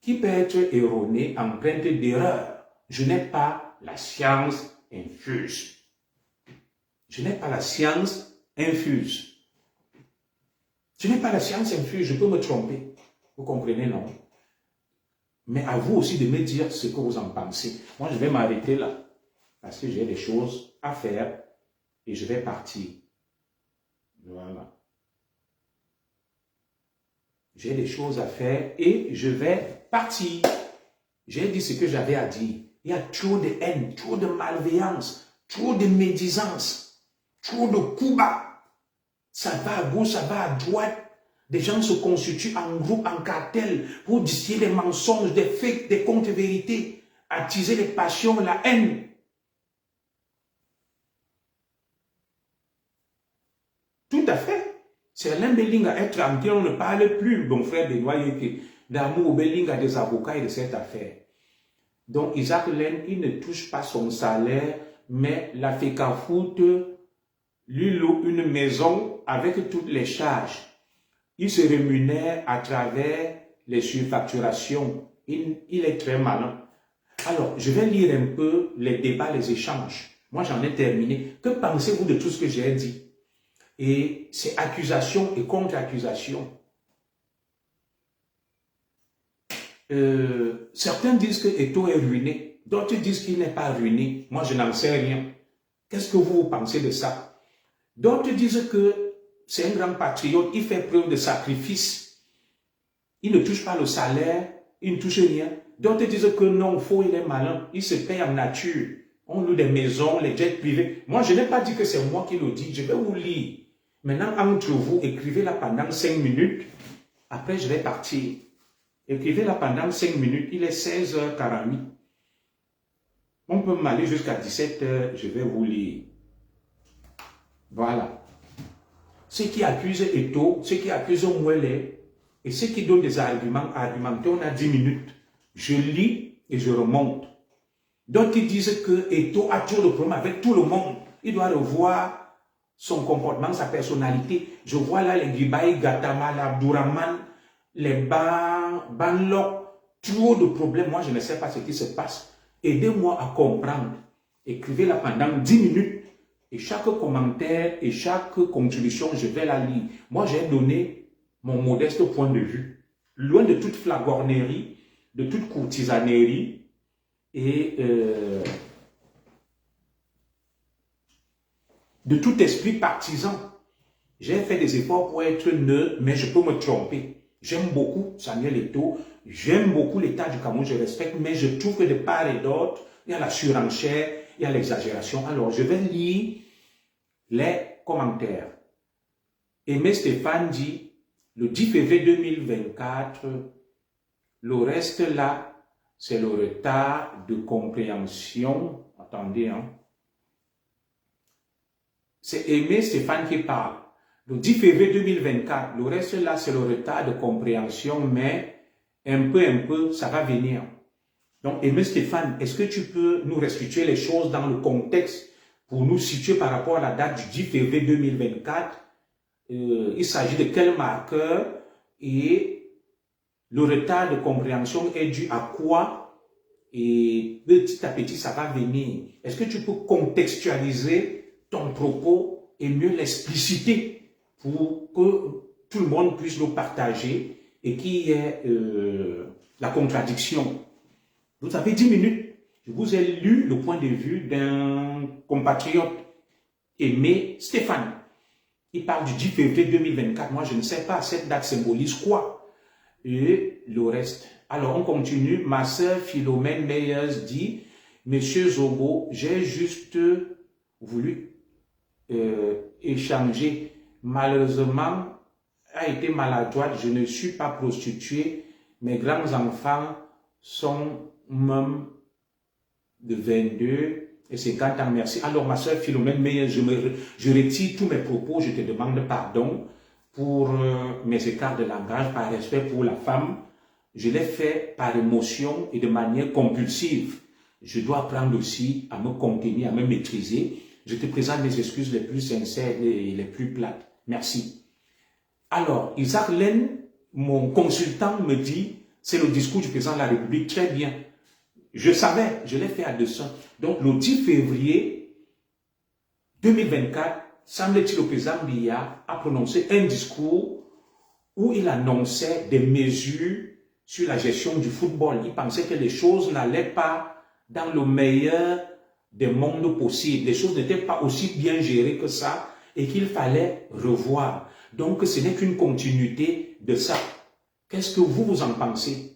qui peut être erronée, empreinte d'erreur. Je n'ai pas la science infuse. Je n'ai pas la science infuse. Je n'ai pas la science infuse, je peux me tromper. Vous comprenez, non? Mais à vous aussi de me dire ce que vous en pensez. Moi, je vais m'arrêter là, parce que j'ai des choses à faire et je vais partir. Voilà. J'ai des choses à faire et je vais partir. J'ai dit ce que j'avais à dire. Il y a trop de haine, trop de malveillance, trop de médisance, trop de coups bas. Ça va à gauche, ça va à droite. Des gens se constituent en groupe, en cartel, pour distiller des mensonges, des fakes, des contre-vérités, attiser les passions, la haine. Tout à fait. C'est Alain Bellinga être entier, on ne parle plus, mon frère Benoît Yeke, d'amour Bellinga, des avocats et de cette affaire. Donc Isaac Len, il ne touche pas son salaire, mais la FECAFOOT lui loue une maison avec toutes les charges. Il se rémunère à travers les surfacturations. Il est très malin. Alors, je vais lire un peu les débats, les échanges. Moi, j'en ai terminé. Que pensez-vous de tout ce que j'ai dit? Et c'est accusation et contre-accusation. Certains disent que Eto est ruiné. D'autres disent qu'il n'est pas ruiné. Moi, je n'en sais rien. Qu'est-ce que vous pensez de ça? D'autres disent que c'est un grand patriote, il fait preuve de sacrifice. Il ne touche pas le salaire, il ne touche rien. D'autres disent que non, faux, il est malin, il se paye en nature. On loue des maisons, les jets privés. Moi, je n'ai pas dit que c'est moi qui le dis. Je vais vous lire. Maintenant, entre vous, écrivez-la pendant 5 minutes. Après, je vais partir. Écrivez-la pendant 5 minutes. Il est 16h48. On peut m'aller jusqu'à 17h. Je vais vous lire. Voilà. Ceux qui accusent Eto'o, ceux qui accusent Mouélé, et ceux qui donnent des arguments, argumenter, on a 10 minutes. Je lis et je remonte. D'autres qui disent que Eto'o a toujours le problème avec tout le monde. Il doit revoir son comportement, sa personnalité. Je vois là les Gibaï, Gatama, l'Abdourahman, les Banlok, trop de problèmes. Moi, je ne sais pas ce qui se passe. Aidez-moi à comprendre. Écrivez-la pendant 10 minutes. Et chaque commentaire et chaque contribution, je vais la lire. Moi, j'ai donné mon modeste point de vue. Loin de toute flagornerie, de toute courtisanerie et de tout esprit partisan. J'ai fait des efforts pour être neutre, mais je peux me tromper. J'aime beaucoup Samuel Eto'o, j'aime beaucoup l'État du Cameroun, je respecte, mais je trouve que de part et d'autre, il y a la surenchère, il y a l'exagération. Alors, je vais lire les commentaires. Aimé Stéphane dit, le 10 février 2024, le reste là, c'est le retard de compréhension. Attendez, hein. C'est Aimé Stéphane qui parle. Le 10 février 2024, le reste là, c'est le retard de compréhension, mais un peu, ça va venir. Donc, Aimé Stéphane, est-ce que tu peux nous restituer les choses dans le contexte pour nous situer par rapport à la date du 10 février 2024? Il s'agit de quel marqueur et le retard de compréhension est dû à quoi? Et petit à petit, ça va venir. Est-ce que tu peux contextualiser ton propos et mieux l'expliciter pour que tout le monde puisse le partager et qu'il y ait la contradiction? Vous avez 10 minutes. Je vous ai lu le point de vue d'un compatriote, Aimé Stéphane. Il parle du 10 février 2024. Moi, je ne sais pas, cette date symbolise quoi. Et le reste. Alors, on continue. Ma sœur Philomène Meyers dit, Monsieur Zobo, j'ai juste voulu échanger. Malheureusement, a été maladroite. Je ne suis pas prostituée. Mes grands-enfants sont même de 22 et 50 ans. Merci. Alors, ma soeur Philomène, mais je retire tous mes propos. Je te demande pardon pour mes écarts de langage, par respect pour la femme. Je l'ai fait par émotion et de manière compulsive. Je dois apprendre aussi à me contenir, à me maîtriser. Je te présente mes excuses les plus sincères et les plus plates. Merci. Alors, Isaac Len, mon consultant, me dit, c'est le discours du président de la République. Très bien. Je savais, je l'ai fait à dessein. Donc, le 10 février 2024, semble-t-il, le président Biya a prononcé un discours où il annonçait des mesures sur la gestion du football. Il pensait que les choses n'allaient pas dans le meilleur des mondes possibles. Les choses n'étaient pas aussi bien gérées que ça et qu'il fallait revoir. Donc, ce n'est qu'une continuité de ça. Qu'est-ce que vous en pensez?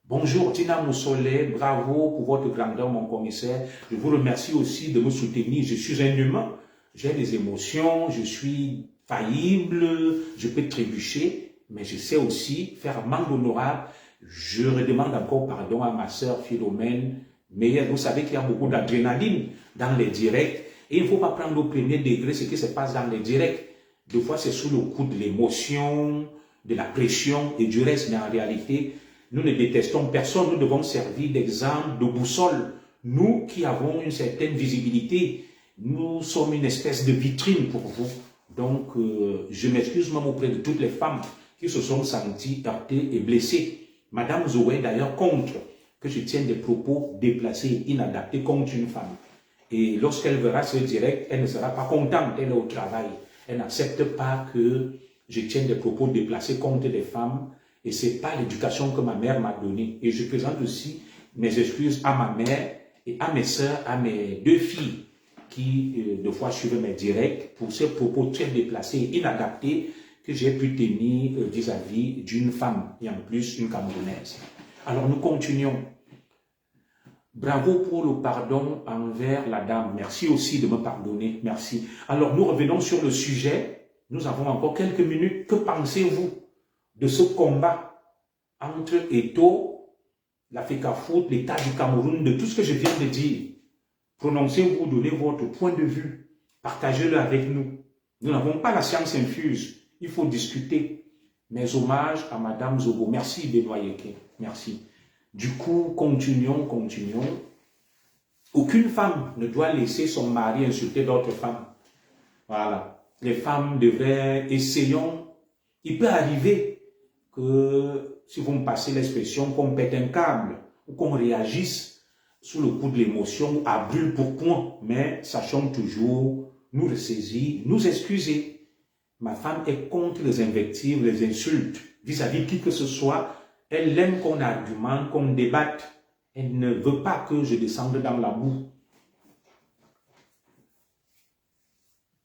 Bonjour Tina Moussolé, bravo pour votre grandeur mon commissaire. Je vous remercie aussi de me soutenir. Je suis un humain, j'ai des émotions, je suis faillible, je peux trébucher, mais je sais aussi faire amende honorable. Je redemande encore pardon à ma sœur Philomène. Mais vous savez qu'il y a beaucoup d'adrénaline dans les directs et il ne faut pas prendre au premier degré ce qui se passe dans les directs. Des fois c'est sous le coup de l'émotion, de la pression et du reste, mais en réalité, nous ne détestons personne, nous devons servir d'exemple, de boussole. Nous qui avons une certaine visibilité, nous sommes une espèce de vitrine pour vous. Donc, je m'excuse même auprès de toutes les femmes qui se sont senties heurtées et blessées. Madame Zoé, d'ailleurs, contre que je tienne des propos déplacés, inadaptés contre une femme. Et lorsqu'elle verra ce direct, elle ne sera pas contente, elle est au travail. Elle n'accepte pas que je tienne des propos déplacés contre des femmes. Et ce n'est pas l'éducation que ma mère m'a donnée. Et je présente aussi mes excuses à ma mère et à mes sœurs, à mes deux filles qui, deux fois, suivent mes directs pour ces propos très déplacés et inadaptés que j'ai pu tenir vis-à-vis d'une femme et en plus une Camerounaise. Alors nous continuons. Bravo pour le pardon envers la dame. Merci aussi de me pardonner. Merci. Alors, nous revenons sur le sujet. Nous avons encore quelques minutes. Que pensez-vous de ce combat entre Eto'o, la FECAFOOT, l'État du Cameroun, de tout ce que je viens de dire? Prononcez-vous, donnez votre point de vue. Partagez-le avec nous. Nous n'avons pas la science infuse. Il faut discuter. Mes hommages à Madame Zobo. Merci, Benoît Yeke. Merci. Du coup, continuons. Aucune femme ne doit laisser son mari insulter d'autres femmes. Voilà. Les femmes devraient, essayons. Il peut arriver que, si vous me passez l'expression, qu'on pète un câble ou qu'on réagisse sous le coup de l'émotion à brûle pour point. Mais sachons toujours nous ressaisir, nous excuser. Ma femme est contre les invectives, les insultes vis-à-vis de qui que ce soit. Elle aime qu'on argumente, qu'on débatte. Elle ne veut pas que je descende dans la boue.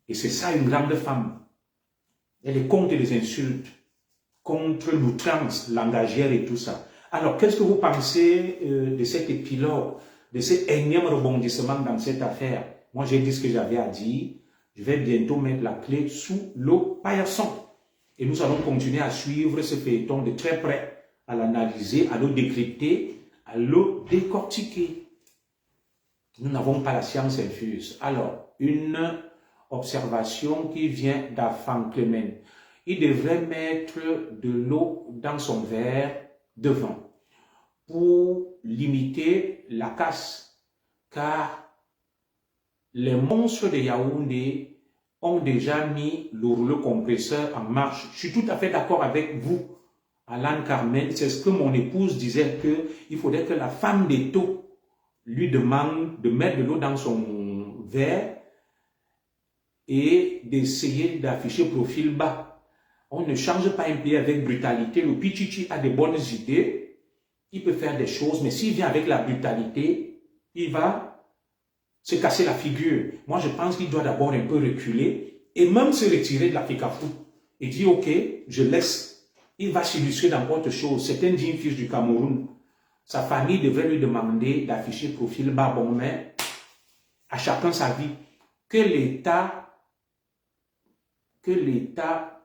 Et c'est ça une grande femme. Elle est contre les insultes, contre l'outrance langagière et tout ça. Alors, qu'est-ce que vous pensez de cet épilogue, de ce énième rebondissement dans cette affaire? Moi, j'ai dit ce que j'avais à dire. Je vais bientôt mettre la clé sous le paillasson. Et nous allons continuer à suivre ce feuilleton de très près, à l'analyser, à le décrypter, à le décortiquer. Nous n'avons pas la science infuse. Alors, une observation qui vient d'Afan Clément. Il devrait mettre de l'eau dans son verre de vin pour limiter la casse, car les monstres de Yaoundé ont déjà mis le rouleau compresseur en marche. Je suis tout à fait d'accord avec vous, Alan Carmen. C'est ce que mon épouse disait, qu'il faudrait que la femme d'Eto'o lui demande de mettre de l'eau dans son verre et d'essayer d'afficher profil bas. On ne change pas un pays avec brutalité. Le Pichichi a des bonnes idées, il peut faire des choses, mais s'il vient avec la brutalité, il va se casser la figure. Moi, je pense qu'il doit d'abord un peu reculer et même se retirer de la FECAFOOT et dire, ok, je laisse. Il va s'illustrer dans autre chose. C'est un digne fils du Cameroun. Sa famille devrait lui demander d'afficher profil bas. Bon, mais à chacun sa vie. Que l'État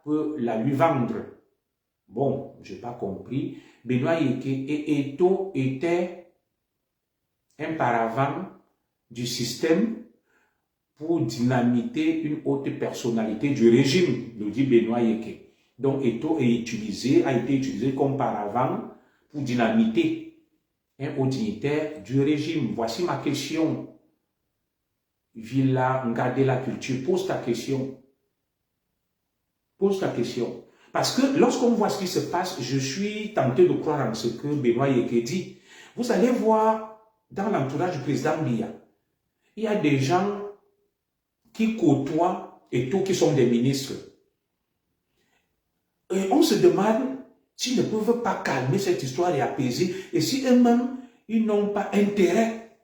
peut la lui vendre. Bon, je n'ai pas compris. Benoît Yeke et Eto'o étaient un paravent du système pour dynamiter une haute personnalité du régime, le dit Benoît Yeke. Donc Eto'o a été utilisé comme paravent pour dynamiter un haut dignitaire du régime. Voici ma question. Villa Ngadela Culture, pose ta question. Pose ta question. Parce que lorsqu'on voit ce qui se passe, je suis tenté de croire en ce que Benoît Yeke dit. Vous allez voir dans l'entourage du président Biya, il y a des gens qui côtoient Eto'o qui sont des ministres. Et on se demande s'ils ne peuvent pas calmer cette histoire et apaiser, et si eux-mêmes, ils n'ont pas intérêt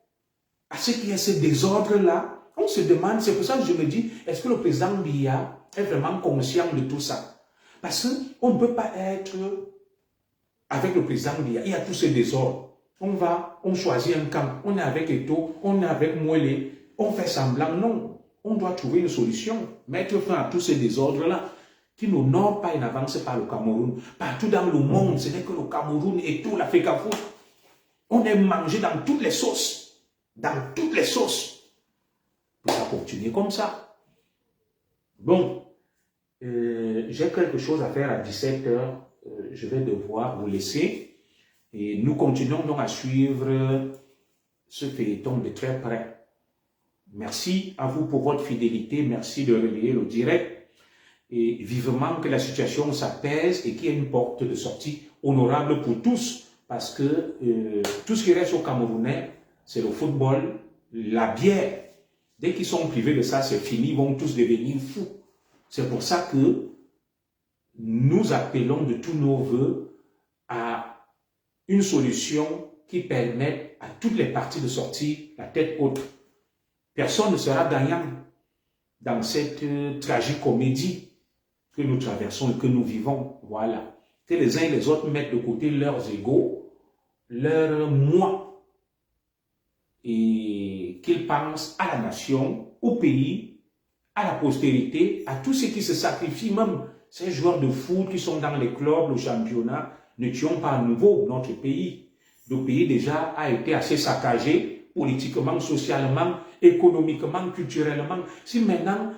à ce qu'il y ait ce désordre-là. On se demande, c'est pour ça que je me dis, est-ce que le président Biya est vraiment conscient de tout ça? Parce qu'on ne peut pas être avec le président Biya. Il y a tous ces désordres. On choisit un camp. On est avec Eto'o, on est avec Mouélé. On fait semblant. Non. On doit trouver une solution. Mettre fin à tous ces désordres-là qui n'honorent pas et n'avancent pas le Cameroun. Partout dans le monde, ce n'est que le Cameroun et tout, la FECAFOOT. On est mangé dans toutes les sauces. Dans toutes les sauces. Et ça continue comme ça. Bon. J'ai quelque chose à faire à 17 h. Je vais devoir vous laisser. Et nous continuons donc à suivre ce feuilleton de très près. Merci à vous pour votre fidélité. Merci de relayer le direct. Et vivement que la situation s'apaise et qu'il y ait une porte de sortie honorable pour tous. Parce que tout ce qui reste aux Camerounais, c'est le football, la bière. Dès qu'ils sont privés de ça, c'est fini. Ils vont tous devenir fous. C'est pour ça que nous appelons de tous nos voeux à une solution qui permette à toutes les parties de sortir la tête haute. Personne ne sera gagnant dans cette tragique comédie que nous traversons et que nous vivons. Voilà. Que les uns et les autres mettent de côté leurs égos, leur moi, et qu'il pense à la nation, au pays, à la postérité, à tous ceux qui se sacrifient, même ces joueurs de foot qui sont dans les clubs, le championnat, ne tuons pas à nouveau notre pays. Le pays déjà a été assez saccagé, politiquement, socialement, économiquement, culturellement. Si maintenant,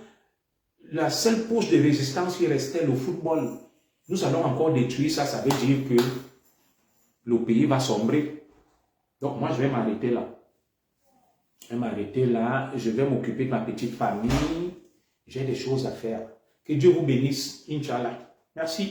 la seule poche de résistance qui restait, le football, nous allons encore détruire ça, ça veut dire que le pays va sombrer. Donc moi, je vais m'arrêter là. Je vais m'arrêter là, je vais m'occuper de ma petite famille. J'ai des choses à faire. Que Dieu vous bénisse, Inch'Allah. Merci.